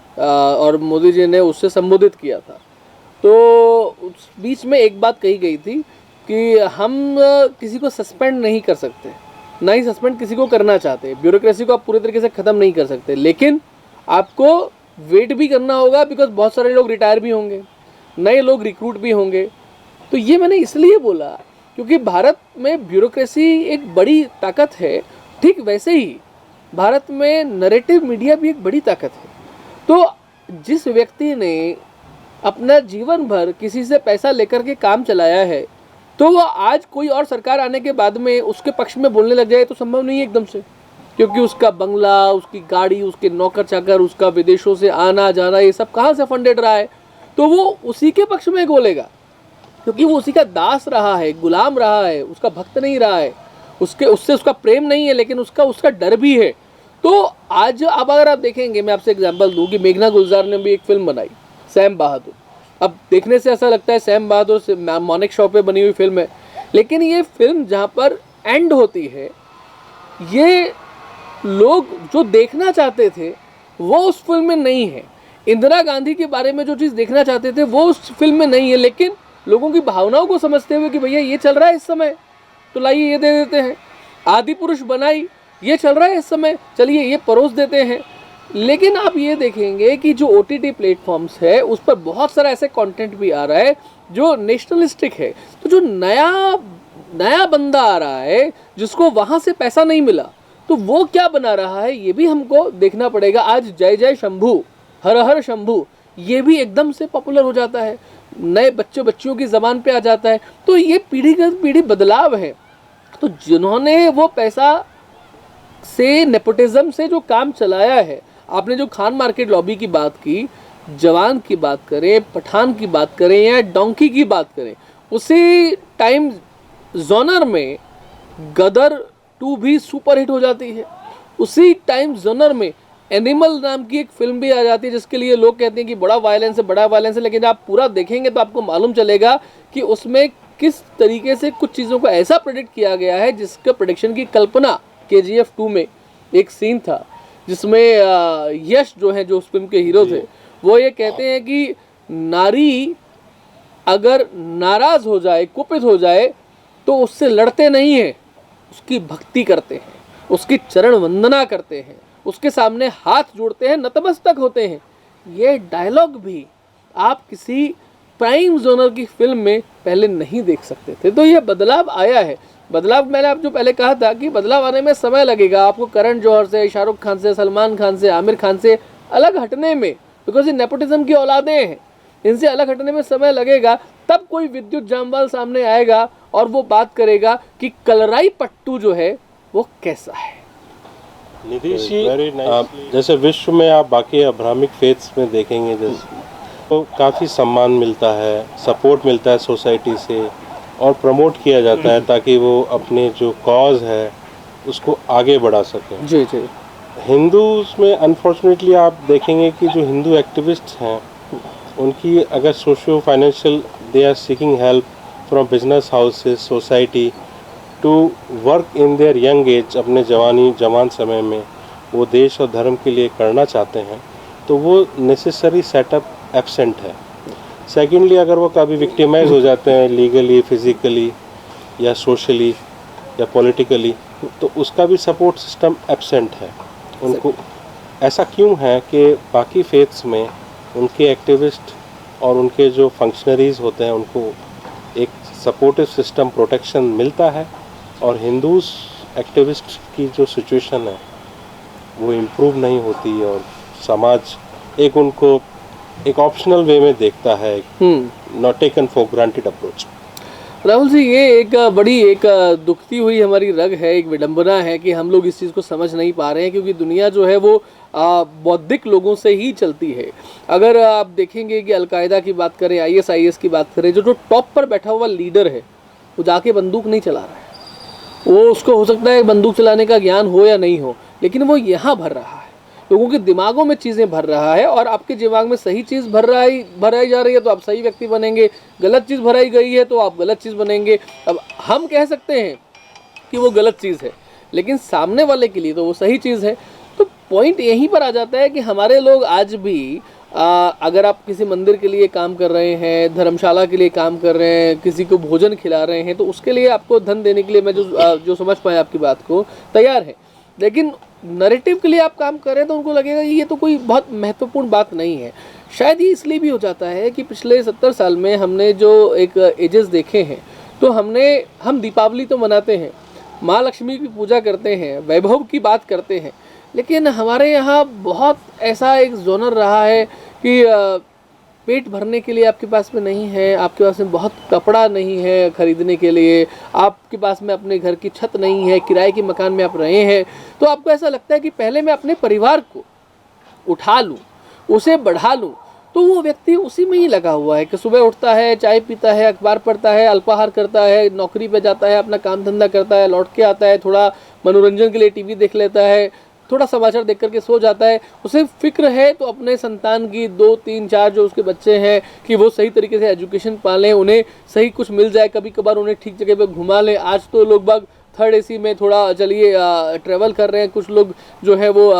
और मोदी जी ने उससे संबोधित किया था, तो उस बीच में एक बात कही गई थी कि हम किसी को सस्पेंड नहीं कर सकते, ना ही सस्पेंड किसी को करना चाहते, ब्यूरोक्रेसी को आप पूरे तरीके से ख़त्म नहीं कर सकते, लेकिन आपको वेट भी करना होगा, बिकॉज बहुत सारे लोग रिटायर भी होंगे, नए लोग रिक्रूट भी होंगे। तो ये मैंने इसलिए बोला क्योंकि भारत में ब्यूरोक्रेसी एक बड़ी ताकत है, ठीक वैसे ही भारत में नरेटिव मीडिया भी एक बड़ी ताकत है। तो जिस व्यक्ति ने अपना जीवन भर किसी से पैसा लेकर के काम चलाया है, तो वो आज कोई और सरकार आने के बाद में उसके पक्ष में बोलने लग जाए तो संभव नहीं है एकदम से, क्योंकि उसका बंगला, उसकी गाड़ी, उसके नौकर चाकर, उसका विदेशों से आना जाना, ये सब कहाँ से फंडेड रहा है, तो वो उसी के पक्ष में बोलेगा, क्योंकि वो उसी का दास रहा है, गुलाम रहा है, उसका भक्त नहीं रहा है, उससे उसका प्रेम नहीं है, लेकिन उसका डर भी है। तो आज अब अगर आप देखेंगे, मैं आपसे एग्जांपल दूं कि मेघना गुलजार ने भी एक फिल्म बनाई, सैम बहादुर। अब देखने से ऐसा लगता है सैम बहादुर से मॉनिक शॉ पे बनी हुई फिल्म है, लेकिन ये फिल्म जहाँ पर एंड होती है, ये लोग जो देखना चाहते थे वो उस फिल्म में नहीं है। इंदिरा गांधी के बारे में जो चीज़ देखना चाहते थे वो उस फिल्म में नहीं है, लेकिन लोगों की भावनाओं को समझते हुए कि भैया ये चल रहा है इस समय, तो लाइए ये दे देते हैं। आदि पुरुष बनाई, ये चल रहा है इस समय, चलिए ये परोस देते हैं। लेकिन आप ये देखेंगे कि जो OTT प्लेटफॉर्म्स है उस पर बहुत सारा ऐसे कंटेंट भी आ रहा है जो नेशनलिस्टिक है। तो जो नया बंदा आ रहा है जिसको वहाँ से पैसा नहीं मिला, तो वो क्या बना रहा है ये भी हमको देखना पड़ेगा। आज जय जय शंभू, हर हर शंभू, ये भी एकदम से पॉपुलर हो जाता है, नए बच्चों की ज़बान पे आ जाता है। तो ये पीढ़ीगत पीढ़ी बदलाव है। तो जिन्होंने वो पैसा से, नेपोटिज्म से जो काम चलाया है, आपने जो खान मार्केट लॉबी की बात की, जवान की बात करें, पठान की बात करें या डोंकी की बात करें, उसी टाइम जॉनर में गदर 2 भी सुपर हिट हो जाती है। उसी टाइम जॉनर में एनिमल नाम की एक फिल्म भी आ जाती है, जिसके लिए लोग कहते हैं कि बड़ा वायलेंस है, लेकिन आप पूरा देखेंगे तो आपको मालूम चलेगा कि उसमें किस तरीके से कुछ चीज़ों को ऐसा प्रेडिक्ट किया गया है जिसका प्रेडिक्शन की कल्पना KGF 2 में एक सीन था जिसमें यश जो है, जो उस फिल्म के हीरो थे, वो ये कहते हैं कि नारी अगर नाराज हो जाए, कुपित हो जाए, तो उससे लड़ते नहीं है, उसकी भक्ति करते हैं, उसकी चरण वंदना करते हैं, उसके सामने हाथ जोड़ते हैं, नतमस्तक होते हैं। ये डायलॉग भी आप किसी प्राइम जोनर की फिल्म में पहले नहीं देख सकते थे। तो ये बदलाव आया है। बदलाव मैंने आप जो पहले कहा था कि बदलाव आने में समय लगेगा, आपको करण जौहर से, शाहरुख खान से, सलमान खान से, आमिर खान से अलग हटने में, बिकॉज ये नेपोटिज्म की औलादें हैं, इनसे अलग हटने में समय लगेगा। तब कोई विद्युत जामवाल सामने आएगा और वो बात करेगा कि कलराई पट्टू जो है वो कैसा है। निधीश जी, जैसे विश्व में आप बाकी अब्राहमिक फेथ्स में देखेंगे, जैसे तो काफ़ी सम्मान मिलता है, सपोर्ट मिलता है सोसाइटी से और प्रमोट किया जाता है ताकि वो अपने जो कॉज है उसको आगे बढ़ा सकें। जी जी। हिंदूज में अनफॉर्चुनेटली आप देखेंगे कि जो हिंदू एक्टिविस्ट हैं उनकी अगर socio financial they are seeking help from business houses, society to work in their young age, अपने जवान समय में वो देश और धर्म के लिए करना चाहते हैं, तो वो नेसेसरी सेटअप एब्सेंट है। सेकेंडली, अगर वो कभी विक्टिमाइज हो जाते हैं लीगली, फिजिकली या सोशली या पॉलिटिकली, तो उसका भी सपोर्ट सिस्टम एब्सेंट है उनको। ऐसा क्यों है कि बाकी फेथ्स में उनके एक्टिविस्ट और उनके जो फंक्शनरीज होते हैं उनको एक सपोर्टिव सिस्टम, प्रोटेक्शन मिलता है, और हिंदूज एक्टिविस्ट की जो सिचुएशन है वो इम्प्रूव नहीं होती और समाज एक उनको एक ऑप्शनल वे में देखता है, not taken for granted approach. Rahul ji, ये एक बड़ी एक दुखती हुई हमारी रग है, एक विडंबना है कि हम लोग इस चीज़ को समझ नहीं पा रहे हैं, क्योंकि दुनिया जो है वो बौद्धिक लोगों से ही चलती है। अगर आप देखेंगे कि अलकायदा की बात करें, ISIS की बात करें, जो टॉप पर बैठा हुआ लीडर है वो जाके बंदूक नहीं चला रहा है। वो उसको हो सकता है बंदूक चलाने का ज्ञान हो या नहीं हो, लेकिन वो यहाँ भर रहा है, लोगों के दिमागों में चीज़ें भर रहा है। और आपके दिमाग में सही चीज़ भराई जा रही है तो आप सही व्यक्ति बनेंगे, गलत चीज़ भराई गई है तो आप गलत चीज़ बनेंगे। अब हम कह सकते हैं कि वो गलत चीज़ है, लेकिन सामने वाले के लिए तो वो सही चीज़ है। तो पॉइंट यहीं पर आ जाता है कि हमारे लोग आज भी अगर आप किसी मंदिर के लिए काम कर रहे हैं, धर्मशाला के लिए काम कर रहे हैं, किसी को भोजन खिला रहे हैं, तो उसके लिए आपको धन देने के लिए, मैं जो समझ पाया आपकी बात को, तैयार है। लेकिन नैरेटिव के लिए आप काम कर रहे हैं तो उनको लगेगा ये तो कोई बहुत महत्वपूर्ण बात नहीं है। शायद ये इसलिए भी हो जाता है कि पिछले 70 साल में हमने जो एक एजेस देखे हैं, तो हम दीपावली तो मनाते हैं, माँ लक्ष्मी की पूजा करते हैं, वैभव की बात करते हैं, लेकिन हमारे यहाँ बहुत ऐसा एक जोनर रहा है कि पेट भरने के लिए आपके पास में नहीं है, आपके पास में बहुत कपड़ा नहीं है खरीदने के लिए, आपके पास में अपने घर की छत नहीं है, किराए के मकान में आप रहे हैं, तो आपको ऐसा लगता है कि पहले मैं अपने परिवार को उठा लूँ, उसे बढ़ा लूँ। तो वो व्यक्ति उसी में ही लगा हुआ है कि सुबह उठता है, चाय पीता है, अखबार पढ़ता है, अल्पाहार करता है, नौकरी पे जाता है, अपना काम धंधा करता है, लौट के आता है, थोड़ा मनोरंजन के लिए टीवी देख लेता है, थोड़ा समाचार देख करके सो जाता है। उसे फिक्र है तो अपने संतान की 2, 3, 4 जो उसके बच्चे हैं कि वो सही तरीके से एजुकेशन पालें, उन्हें सही कुछ मिल जाए, कभी कभार उन्हें ठीक जगह पे घुमा लें। आज तो लोग बाग 3rd AC में थोड़ा चलिए ट्रैवल कर रहे हैं, कुछ लोग जो है वो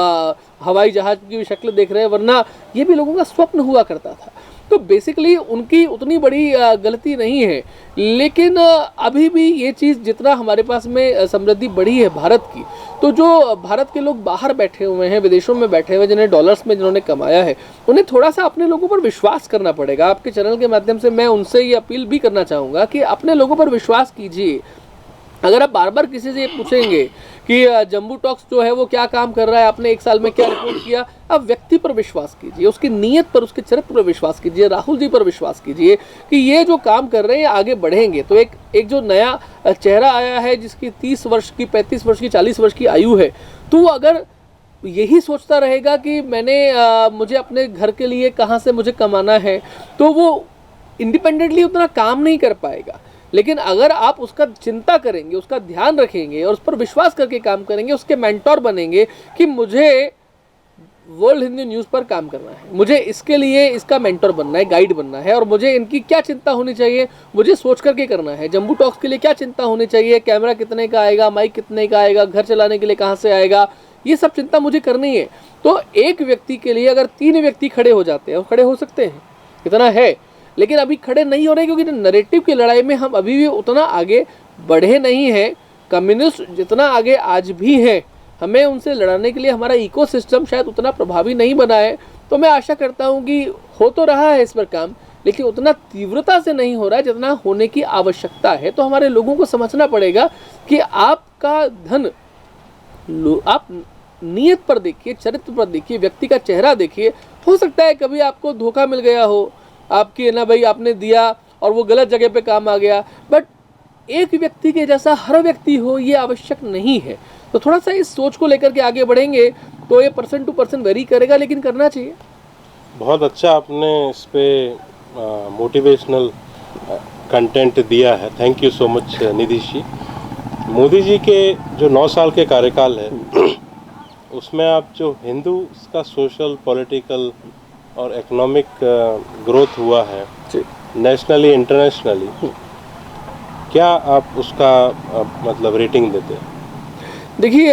हवाई जहाज की भी शक्ल देख रहे हैं, वरना ये भी लोगों का स्वप्न हुआ करता था। तो बेसिकली उनकी उतनी बड़ी गलती नहीं है, लेकिन अभी भी ये चीज़ जितना हमारे पास में समृद्धि बढ़ी है भारत की, तो जो भारत के लोग बाहर बैठे हुए हैं, विदेशों में बैठे हुए, जिन्हें डॉलर्स में जिन्होंने कमाया है, उन्हें थोड़ा सा अपने लोगों पर विश्वास करना पड़ेगा। आपके चैनल के माध्यम से मैं उनसे ये अपील भी करना चाहूँगा कि अपने लोगों पर विश्वास कीजिए। अगर आप बार बार किसी से ये पूछेंगे कि जम्बू टॉक्स जो है वो क्या काम कर रहा है, आपने 1 साल में क्या रिपोर्ट किया, आप व्यक्ति पर विश्वास कीजिए, उसकी नीयत पर, उसके चरित्र पर विश्वास कीजिए, राहुल जी पर विश्वास कीजिए कि ये जो काम कर रहे हैं आगे बढ़ेंगे। तो एक जो नया चेहरा आया है जिसकी 30 वर्ष की, 35 वर्ष की, 40 वर्ष की आयु है, तो वो अगर यही सोचता रहेगा कि मुझे अपने घर के लिए कहाँ से मुझे कमाना है, तो वो इंडिपेंडेंटली उतना काम नहीं कर पाएगा। लेकिन अगर आप उसका चिंता करेंगे, उसका ध्यान रखेंगे और उस पर विश्वास करके काम करेंगे, उसके मेंटोर बनेंगे कि मुझे वर्ल्ड हिंदू न्यूज़ पर काम करना है, मुझे इसके लिए इसका मेंटोर बनना है, गाइड बनना है, और मुझे इनकी क्या चिंता होनी चाहिए मुझे सोच करके करना है। जम्बू टॉक्स के लिए क्या चिंता होनी चाहिए, कैमरा कितने का आएगा, माइक कितने का आएगा, घर चलाने के लिए कहाँ से आएगा, ये सब चिंता मुझे करनी है। तो एक व्यक्ति के लिए अगर 3 व्यक्ति खड़े हो जाते हैं, और खड़े हो सकते हैं, इतना है, लेकिन अभी खड़े नहीं हो रहे क्योंकि नैरेटिव की लड़ाई में हम अभी भी उतना आगे बढ़े नहीं हैं। कम्युनिस्ट जितना आगे आज भी हैं, हमें उनसे लड़ने के लिए हमारा इकोसिस्टम शायद उतना प्रभावी नहीं बना है। तो मैं आशा करता हूँ कि हो तो रहा है इस पर काम, लेकिन उतना तीव्रता से नहीं हो रहा है जितना होने की आवश्यकता है। तो हमारे लोगों को समझना पड़ेगा कि आपका धन आप नीयत पर देखिए, चरित्र पर देखिए, व्यक्ति का चेहरा देखिए। हो सकता है कभी आपको धोखा मिल गया हो, आपकी ना भाई आपने दिया और वो गलत जगह पे काम आ गया, बट एक व्यक्ति के जैसा हर व्यक्ति हो ये आवश्यक नहीं है। तो थोड़ा सा इस सोच को लेकर के आगे बढ़ेंगे तो ये पर्सन टू पर्सन वेरी करेगा, लेकिन करना चाहिए। बहुत अच्छा आपने इस पे मोटिवेशनल कंटेंट दिया है। Thank you so much Nidhish ji. Modi ji के जो 9 साल के कार्यकाल है उसमें आप जो हिंदू का सोशल, पॉलिटिकल और इकोनॉमिक ग्रोथ हुआ है नेशनली, इंटरनेशनली, क्या आप उसका मतलब रेटिंग देते हैं? देखिए,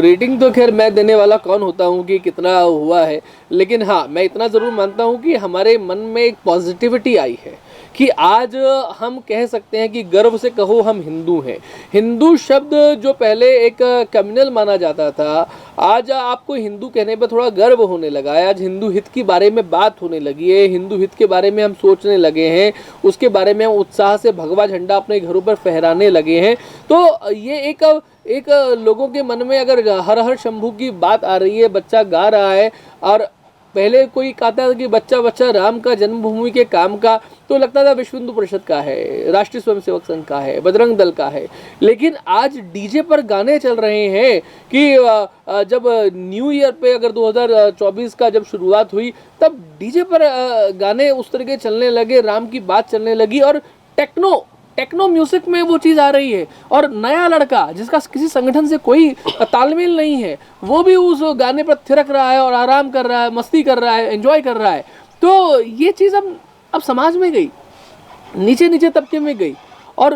रेटिंग तो खैर मैं देने वाला कौन होता हूँ कि कितना हुआ है, लेकिन हाँ मैं इतना ज़रूर मानता हूँ कि हमारे मन में एक पॉजिटिविटी आई है कि आज हम कह सकते हैं कि गर्व से कहो हम हिंदू हैं। हिंदू शब्द जो पहले एक कम्युनल माना जाता था, आज आपको हिंदू कहने पर थोड़ा गर्व होने लगा है। आज हिंदू हित के बारे में बात होने लगी है, हिंदू हित के बारे में हम सोचने लगे हैं, उसके बारे में हम उत्साह से भगवा झंडा अपने घरों पर फहराने लगे हैं। तो ये एक लोगों के मन में अगर हर हर शंभू की बात आ रही है, बच्चा गा रहा है, और पहले कोई कहता था कि बच्चा बच्चा राम का, जन्मभूमि के काम का, तो लगता था विश्व हिंदू परिषद का है, राष्ट्रीय स्वयंसेवक संघ का है, बजरंग दल का है। लेकिन आज डीजे पर गाने चल रहे हैं कि जब न्यू ईयर पे अगर 2024 का जब शुरुआत हुई तब डीजे पर गाने उस तरीके चलने लगे, राम की बात चलने लगी, और टेक्नो म्यूजिक में वो चीज़ आ रही है। और नया लड़का जिसका किसी संगठन से कोई तालमेल नहीं है, वो भी उस गाने पर थिरक रहा है और आराम कर रहा है, मस्ती कर रहा है, एंजॉय कर रहा है। तो ये चीज़ अब समाज में गई, नीचे नीचे तबके में गई, और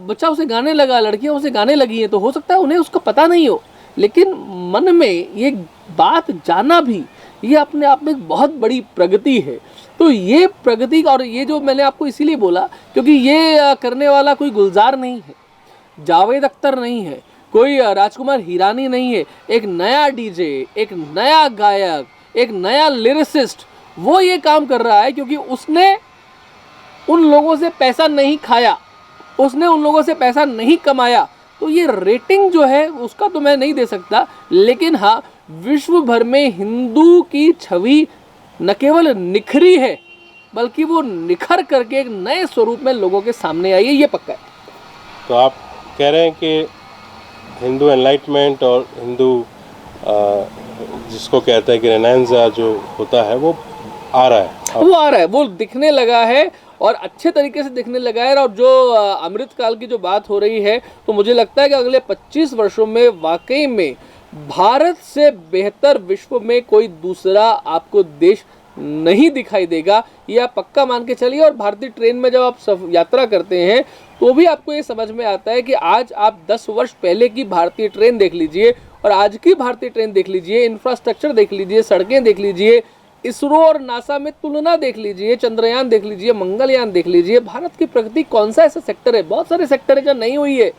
बच्चा उसे गाने लगा, लड़कियां उसे गाने लगी हैं। तो हो सकता है उन्हें उसका पता नहीं हो, लेकिन मन में ये बात जाना भी ये अपने आप में एक बहुत बड़ी प्रगति है। तो ये प्रगति, और ये जो मैंने आपको इसीलिए बोला क्योंकि ये करने वाला कोई गुलजार नहीं है, जावेद अख्तर नहीं है, कोई राजकुमार हिरानी नहीं है। एक नया डीजे, एक नया गायक, एक नया लिरिसिस्ट, वो ये काम कर रहा है क्योंकि उसने उन लोगों से पैसा नहीं खाया, उसने उन लोगों से पैसा नहीं कमाया। तो ये रेटिंग जो है उसका तो मैं नहीं दे सकता, लेकिन हाँ विश्व भर में हिंदू की छवि न केवल निखरी है बल्कि वो निखर करके एक नए स्वरूप में लोगों के सामने आई है, ये पक्का है। तो आप कह रहे हैं कि हिंदू एनलाइटमेंट और हिंदू जिसको कहते हैं कि रेनेसां जो होता है वो आ रहा है, वो आ रहा है, वो दिखने लगा है और अच्छे तरीके से दिखने लगा है। और जो अमृत काल की जो बात हो रही है, तो मुझे लगता है कि अगले 25 वर्षों में वाकई में भारत से बेहतर विश्व में कोई दूसरा आपको देश नहीं दिखाई देगा, ये आप पक्का मान के चलिए। और भारतीय ट्रेन में जब आप यात्रा करते हैं तो भी आपको ये समझ में आता है कि आज आप 10 वर्ष पहले की भारतीय ट्रेन देख लीजिए और आज की भारतीय ट्रेन देख लीजिए, इंफ्रास्ट्रक्चर देख लीजिए, सड़कें देख लीजिए, इसरो और नासा में तुलना देख लीजिए, चंद्रयान देख लीजिए, मंगलयान देख लीजिए। भारत की प्रगति कौन सा ऐसा सेक्टर है, बहुत सारे सेक्टर है जहाँ नहीं हुई है,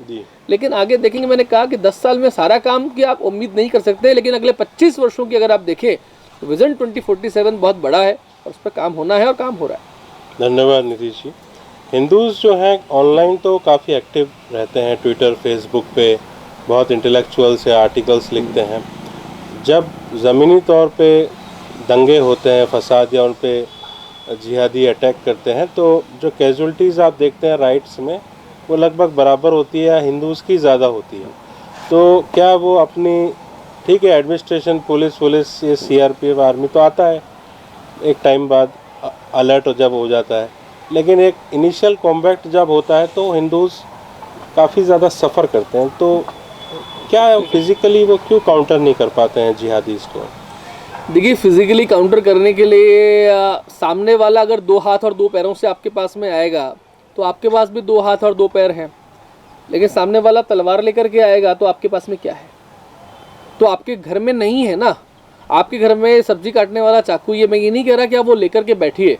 लेकिन आगे देखेंगे। मैंने कहा कि 10 साल में सारा काम की आप उम्मीद नहीं कर सकते, लेकिन अगले 25 वर्षों की अगर आप देखें तो विजन 2047 बहुत बड़ा है और उस पर काम होना है और काम हो रहा है। धन्यवाद नितीश जी। हिंदूज जो हैं ऑनलाइन तो काफ़ी एक्टिव रहते हैं, ट्विटर, फेसबुक पे बहुत इंटेलेक्चुअल से आर्टिकल्स लिखते हैं। जब ज़मीनी तौर पे दंगे होते हैं, फसाद या उन पे जिहादी अटैक करते हैं, तो जो कैजुअलिटीज़ आप देखते हैं राइट्स में वो लगभग बराबर होती है या हिंदूज़ की ज़्यादा होती है। तो क्या वो अपनी, ठीक है एडमिनिस्ट्रेशन, पुलिस, ये सीआरपीएफ, आर्मी तो आता है एक टाइम बाद, अलर्ट जब हो जाता है, लेकिन एक इनिशियल कॉम्बैट जब होता है तो हिंदूज़ काफ़ी ज़्यादा सफ़र करते हैं। तो क्या फिज़िकली वो क्यों काउंटर नहीं कर पाते हैं जिहादीज़ को? देखिए, फिजिकली काउंटर करने के लिए सामने वाला अगर 2 हाथ और 2 पैरों से आपके पास में आएगा तो आपके पास भी 2 हाथ और 2 पैर हैं, लेकिन सामने वाला तलवार लेकर के आएगा तो आपके पास में क्या है? तो आपके घर में नहीं है ना। आपके घर में सब्जी काटने वाला चाकू, ये मैं ये नहीं कह रहा कि आप वो लेकर के बैठिए,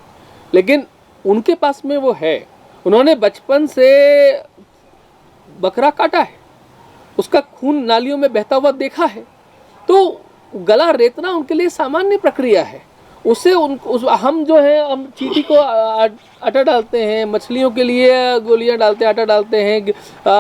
लेकिन उनके पास में वो है। उन्होंने बचपन से बकरा काटा है, उसका खून नालियों में बहता हुआ देखा है। तो गला रेतना उनके लिए सामान्य प्रक्रिया है। उससे हम जो है हम चींटी को आटा डालते हैं, मछलियों के लिए गोलियां डालते हैं, आटा डालते हैं,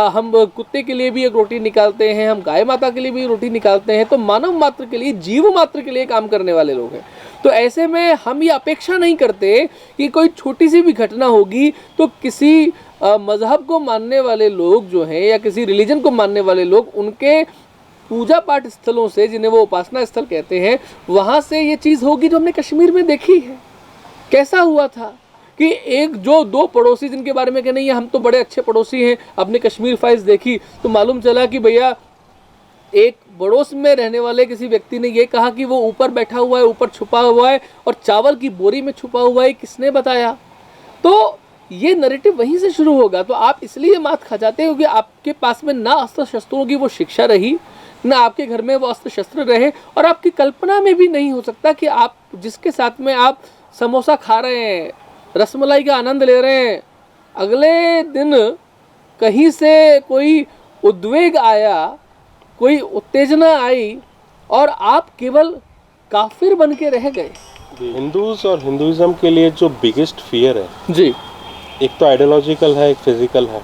हम कुत्ते के लिए भी एक रोटी निकालते हैं, हम गाय माता के लिए भी रोटी निकालते हैं। तो मानव मात्र के लिए, जीव मात्र के लिए काम करने वाले लोग हैं। तो ऐसे में हम ये अपेक्षा नहीं करते कि कोई छोटी सी भी घटना होगी तो किसी मजहब को मानने वाले लोग जो हैं या किसी रिलीजन को मानने वाले लोग, उनके पूजा पाठ स्थलों से, जिन्हें वो उपासना स्थल कहते हैं, वहाँ से ये चीज़ होगी जो हमने कश्मीर में देखी है। कैसा हुआ था कि एक जो दो पड़ोसी जिनके बारे में कहने हम तो बड़े अच्छे पड़ोसी हैं, अपने कश्मीर फाइल्स देखी तो मालूम चला कि भैया एक पड़ोस में रहने वाले किसी व्यक्ति ने ये कहा कि वो ऊपर बैठा हुआ है, ऊपर छुपा हुआ है और चावल की बोरी में छुपा हुआ है। किसने बताया? तो ये नैरेटिव वहीं से शुरू होगा। तो आप इसलिए मात खा जाते हो कि आपके पास में ना अस्त्र शस्त्रों की वो शिक्षा रही, ना आपके घर में वो अस्त्र शस्त्र रहे, और आपकी कल्पना में भी नहीं हो सकता कि आप जिसके साथ में आप समोसा खा रहे हैं, रसमलाई का आनंद ले रहे हैं, अगले दिन कहीं से कोई उद्वेग आया, कोई उत्तेजना आई और आप केवल काफिर बन के रह गए। हिंदूज और हिंदुइज्म के लिए जो बिगेस्ट फियर है जी, एक तो आइडियोलॉजिकल है, एक फिजिकल है।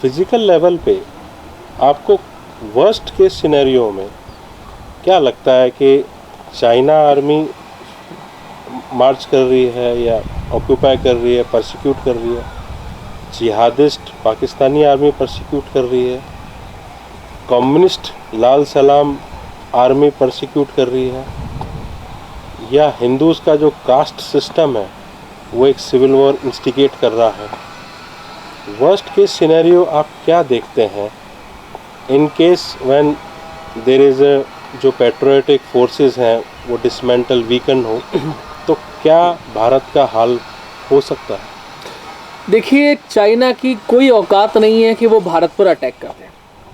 फिजिकल लेवल पे आपको वर्स्ट केस सिनेरियो में क्या लगता है कि चाइना आर्मी मार्च कर रही है या ऑक्यूपाई कर रही है, परसिक्यूट कर रही है, जिहादिस्ट पाकिस्तानी आर्मी परसिक्यूट कर रही है, कम्युनिस्ट लाल सलाम आर्मी परसिक्यूट कर रही है, या हिंदूज का जो कास्ट सिस्टम है वो एक सिविल वॉर इंस्टिगेट कर रहा है? वर्स्ट केस सिनेरियो आप क्या देखते हैं in case when there is जो पेट्रियोटिक फोर्सेस हैं वो डिसमेंटल वीकन हो, तो क्या भारत का हाल हो सकता है? देखिए, चाइना की कोई औकात नहीं है कि वो भारत पर अटैक कर दे।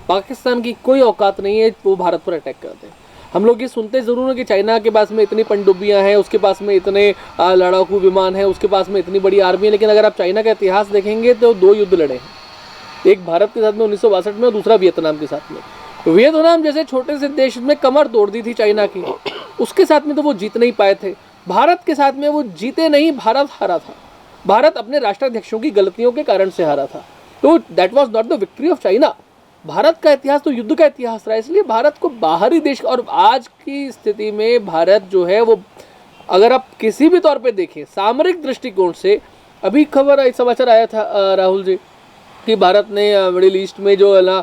पाकिस्तान की कोई औकात नहीं है वो भारत पर अटैक कर दे। हम लोग ये सुनते ज़रूर हैं कि चाइना के पास में इतनी पनडुब्बियां हैं, उसके पास में इतने लड़ाकू विमान हैं, उसके पास में इतनी बड़ी आर्मी है, लेकिन अगर आप चाइना का इतिहास देखेंगे तो दो युद्ध लड़े हैं, एक भारत के साथ में 1962 में और दूसरा वियतनाम के साथ में। वियतनाम जैसे छोटे से देश में कमर तोड़ दी थी चाइना की, उसके साथ में तो वो जीत नहीं पाए थे। भारत के साथ में वो जीते नहीं, भारत हारा था। भारत अपने राष्ट्राध्यक्षों की गलतियों के कारण से हारा था। तो that was not the victory of China. Bharat का इतिहास तो युद्ध का इतिहास रहा, इसलिए भारत को बाहरी देश, और आज की स्थिति में भारत जो है वो, अगर आप किसी भी तौर पे देखें सामरिक दृष्टिकोण से, अभी खबर समाचार आया था राहुल जी कि भारत ने मिडिल ईस्ट में जो है ना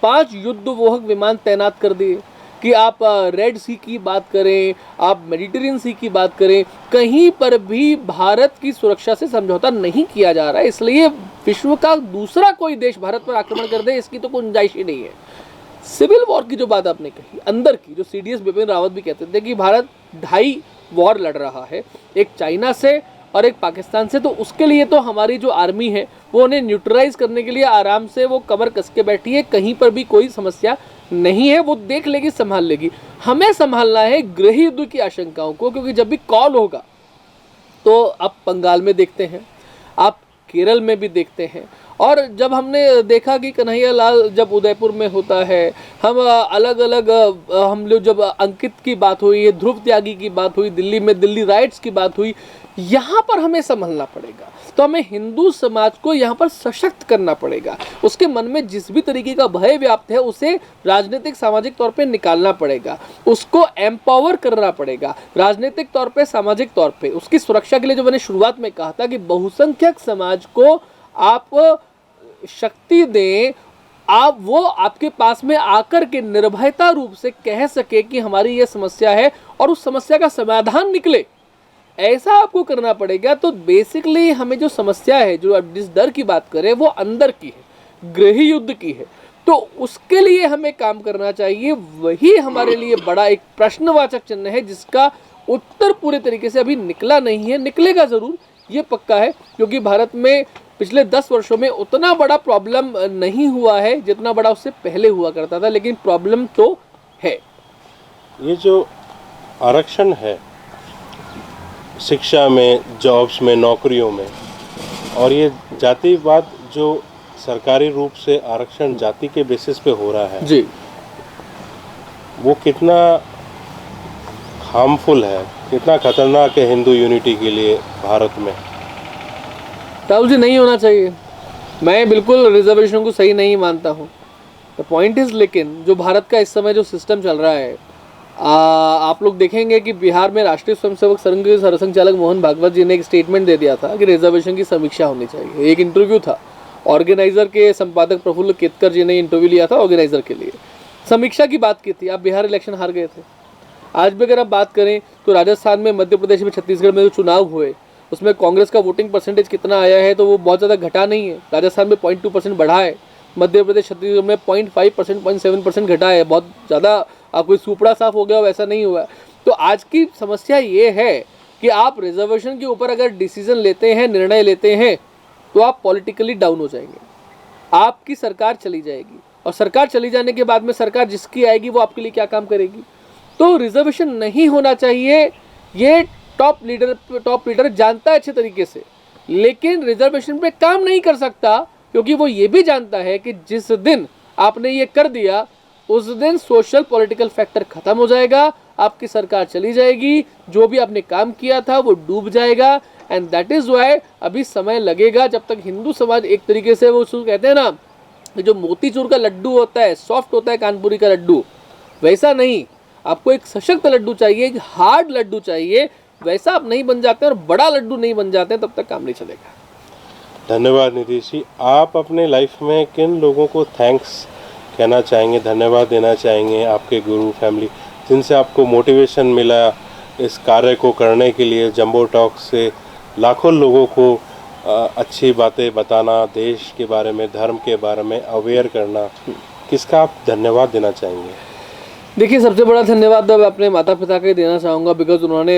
5 युद्धवाहक विमान तैनात कर दिए। कि आप रेड सी की बात करें, आप मेडिटेरियन सी की बात करें, कहीं पर भी भारत की सुरक्षा से समझौता नहीं किया जा रहा है। इसलिए विश्व का दूसरा कोई देश भारत पर आक्रमण कर दे, इसकी तो गुंजाइश ही नहीं है। सिविल वॉर की जो बात आपने कही, अंदर की, जो CDS बिपिन रावत भी कहते थे कि भारत 2.5 वॉर लड़ रहा है, एक चाइना से और एक पाकिस्तान से। तो उसके लिए तो हमारी जो आर्मी है वो उन्हें न्यूट्रलाइज करने के लिए आराम से वो कमर कस के बैठी है, कहीं पर भी कोई समस्या नहीं है, वो देख लेगी, संभाल लेगी। हमें संभालना है गृह युद्ध की आशंकाओं को, क्योंकि जब भी कॉल होगा तो आप बंगाल में देखते हैं, आप केरल में भी देखते हैं, और जब हमने देखा कि कन्हैया लाल जब उदयपुर में होता है, हम अलग अलग हम लोग जब अंकित की बात हुई है, ध्रुव त्यागी की बात हुई, दिल्ली में दिल्ली राइट्स की बात हुई, यहाँ पर हमें संभलना पड़ेगा। तो हमें हिंदू समाज को यहाँ पर सशक्त करना पड़ेगा। उसके मन में जिस भी तरीके का भय व्याप्त है उसे राजनीतिक सामाजिक तौर पे निकालना पड़ेगा, उसको एम्पावर करना पड़ेगा राजनीतिक तौर पे, सामाजिक तौर पे। उसकी सुरक्षा के लिए जो मैंने शुरुआत में कहा था कि बहुसंख्यक समाज को आप शक्ति दें, आप वो आपके पास में आकर के निर्भयता रूप से कह सके कि हमारी ये समस्या है और उस समस्या का समाधान निकले, ऐसा आपको करना पड़ेगा। तो बेसिकली हमें जो समस्या है, जो जिस डर की बात करें, वो अंदर की है, गृह युद्ध की है। तो उसके लिए हमें काम करना चाहिए। वही हमारे लिए बड़ा एक प्रश्नवाचक चिन्ह है, जिसका उत्तर पूरे तरीके से अभी निकला नहीं है। निकलेगा ज़रूर, ये पक्का है, क्योंकि भारत में पिछले 10 वर्षों में उतना बड़ा प्रॉब्लम नहीं हुआ है जितना बड़ा उससे पहले हुआ करता था, लेकिन प्रॉब्लम तो है। ये जो आरक्षण है शिक्षा में, जॉब्स में, नौकरियों में, और ये जातिवाद जो सरकारी रूप से आरक्षण जाति के बेसिस पे हो रहा है जी, वो कितना हार्मफुल है, कितना खतरनाक है हिंदू यूनिटी के लिए भारत में? राहुल जी नहीं होना चाहिए। मैं बिल्कुल रिजर्वेशन को सही नहीं मानता हूँ। द पॉइंट इज, लेकिन जो भारत का इस समय जो सिस्टम चल रहा है, आप लोग देखेंगे कि बिहार में राष्ट्रीय स्वयंसेवक संघ के सरसंघचालक मोहन भागवत जी ने एक स्टेटमेंट दे दिया था कि रिजर्वेशन की समीक्षा होनी चाहिए। एक इंटरव्यू था, ऑर्गेनाइजर के संपादक प्रफुल्ल केतकर जी ने इंटरव्यू लिया था ऑर्गेनाइजर के लिए, समीक्षा की बात की थी। आप बिहार इलेक्शन हार गए थे। आज भी अगर आप बात करें तो राजस्थान में, मध्य प्रदेश में, छत्तीसगढ़ में जो चुनाव हुए उसमें कांग्रेस का वोटिंग परसेंटेज कितना आया है, तो वो बहुत ज़्यादा घटा नहीं है। राजस्थान में 0.2% बढ़ा है, मध्य प्रदेश छत्तीसगढ़ में 0.5%, 0.7% घटा है। बहुत ज़्यादा कोई सुपड़ा साफ हो गया वैसा नहीं हुआ। तो आज की समस्या ये है कि आप रिजर्वेशन के ऊपर अगर डिसीजन लेते हैं, निर्णय लेते हैं, तो आप पॉलिटिकली डाउन हो जाएंगे, आपकी सरकार चली जाएगी, और सरकार चली जाने के बाद में सरकार जिसकी आएगी वो आपके लिए क्या काम करेगी? तो रिजर्वेशन नहीं होना चाहिए, ये टॉप लीडर जानता है अच्छे तरीके से, लेकिन रिजर्वेशन पे काम नहीं कर सकता, क्योंकि वो ये भी जानता है कि जिस दिन आपने ये कर दिया उस दिन सोशल पॉलिटिकल फैक्टर खत्म हो जाएगा, आपकी सरकार चली जाएगी, जो भी आपने काम किया था वो डूब जाएगा। एंड दैट इज वाई अभी समय लगेगा, जब तक हिंदू समाज एक तरीके से, वो कहते हैं ना, जो मोतीचूर का लड्डू होता है, सॉफ्ट होता है कानपुरी का लड्डू, वैसा नहीं, आपको एक सशक्त लड्डू चाहिए, एक हार्ड लड्डू चाहिए। वैसा आप नहीं बन जाते और बड़ा लड्डू नहीं बन जाते, तब तक काम नहीं चलेगा। धन्यवाद नीतीश जी। आप अपने लाइफ में किन लोगों को थैंक्स कहना चाहेंगे, धन्यवाद देना चाहेंगे, आपके गुरु, फैमिली, जिनसे आपको मोटिवेशन मिला इस कार्य को करने के लिए? जंबो टॉक से लाखों लोगों को अच्छी बातें बताना, देश के बारे में, धर्म के बारे में अवेयर करना, किसका आप धन्यवाद देना चाहेंगे? देखिए, सबसे बड़ा धन्यवाद मैं अपने माता पिता का ही देना चाहूँगा, बिकॉज उन्होंने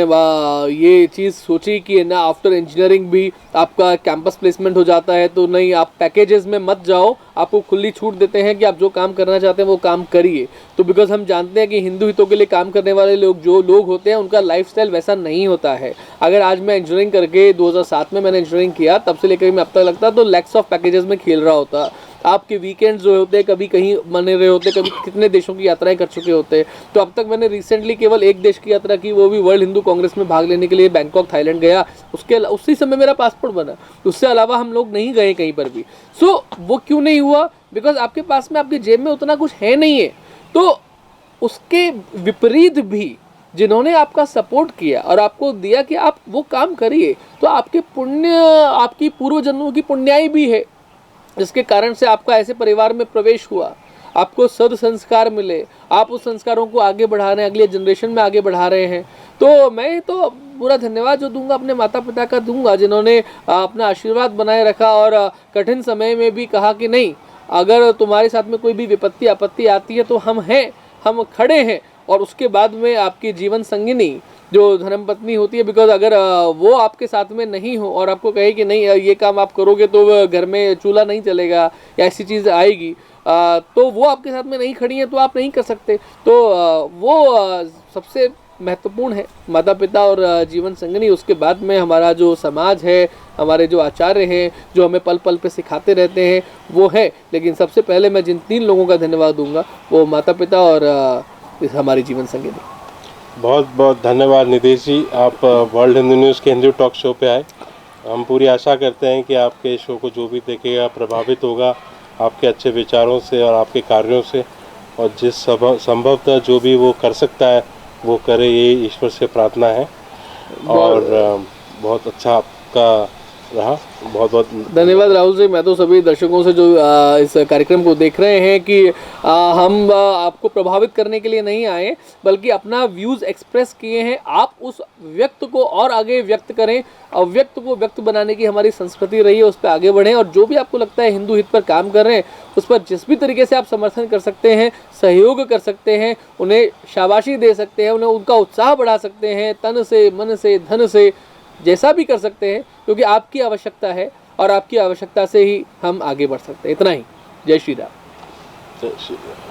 ये चीज़ सोची कि ना आफ्टर इंजीनियरिंग भी आपका कैंपस प्लेसमेंट हो जाता है, तो नहीं, आप पैकेजेस में मत जाओ, आपको खुली छूट देते हैं कि आप जो काम करना चाहते हैं वो काम करिए। तो बिकॉज हम जानते हैं कि हिंदू हितों के लिए काम करने वाले लोग, जो लोग होते हैं, उनका लाइफस्टाइल वैसा नहीं होता है। अगर आज मैं इंजीनियरिंग करके 2007 में मैंने इंजीनियरिंग किया, तब से लेकर मैं अब तक लगता तो लैक्स ऑफ पैकेजेस में खेल रहा होता। आपके वीकेंड्स जो होते हैं, कभी कहीं मने रहे होते, कभी कितने देशों की यात्राएं कर चुके होते। तो अब तक मैंने रिसेंटली केवल एक देश की यात्रा की, वो भी वर्ल्ड हिंदू कांग्रेस में भाग लेने के लिए बैंकॉक, थाईलैंड गया। उसी समय मेरा पासपोर्ट बना, उससे अलावा हम लोग नहीं गए कहीं पर भी। सो वो क्यों नहीं हुआ? बिकॉज आपके पास में, आपकी जेब में उतना कुछ है नहीं है। तो उसके विपरीत भी जिन्होंने आपका सपोर्ट किया और आपको दिया कि आप वो काम करिए, तो आपके पुण्य, आपकी पूर्व जन्मों की पुण्याई भी है, जिसके कारण से आपका ऐसे परिवार में प्रवेश हुआ, आपको सद संस्कार मिले, आप उस संस्कारों को आगे बढ़ा रहे हैं, अगले जनरेशन में आगे बढ़ा रहे हैं। तो मैं तो पूरा धन्यवाद जो दूंगा अपने माता पिता का दूंगा, जिन्होंने अपना आशीर्वाद बनाए रखा और कठिन समय में भी कहा कि नहीं, अगर तुम्हारे साथ में कोई भी विपत्ति आपत्ति आती है तो हम हैं, हम खड़े हैं। और उसके बाद में आपकी जीवन संगिनी जो धर्मपत्नी होती है, बिकॉज अगर वो आपके साथ में नहीं हो और आपको कहे कि नहीं ये काम आप करोगे तो घर में चूल्हा नहीं चलेगा या ऐसी चीज़ आएगी, तो वो आपके साथ में नहीं खड़ी है, तो आप नहीं कर सकते। तो वो सबसे महत्वपूर्ण है, माता पिता और जीवन संगिनी। उसके बाद में हमारा जो समाज है, हमारे जो आचार्य हैं, जो हमें पल पल पे सिखाते रहते हैं, वो है। लेकिन सबसे पहले मैं जिन 3 लोगों का धन्यवाद दूंगा, वो माता पिता और हमारी जीवन संगिनी। बहुत बहुत धन्यवाद नीतीश जी, आप वर्ल्ड हिंदू न्यूज़ के हिंदू टॉक शो पे आए। हम पूरी आशा करते हैं कि आपके शो को जो भी देखेगा प्रभावित होगा आपके अच्छे विचारों से और आपके कार्यों से, और जिस संभवतः जो भी वो कर सकता है वो करे, ये ईश्वर से प्रार्थना है। और बहुत अच्छा आपका रहा, बहुत बहुत धन्यवाद राहुल जी। मैं तो सभी दर्शकों से जो इस कार्यक्रम को देख रहे हैं कि हम आपको प्रभावित करने के लिए नहीं आए, बल्कि अपना व्यूज़ एक्सप्रेस किए हैं। आप उस व्यक्त को और आगे व्यक्त करें, अव्यक्त को व्यक्त बनाने की हमारी संस्कृति रही है, उस पर आगे बढ़ें। और जो भी आपको लगता है हिंदू हित पर काम कर रहे हैं, उस पर जिस भी तरीके से आप समर्थन कर सकते हैं, सहयोग कर सकते हैं, उन्हें शाबाशी दे सकते हैं, उन्हें उनका उत्साह बढ़ा सकते हैं, तन से, मन से, धन से, जैसा भी कर सकते हैं, क्योंकि आपकी आवश्यकता है और आपकी आवश्यकता से ही हम आगे बढ़ सकते हैं। इतना ही। जय श्री राम। जय श्री राम।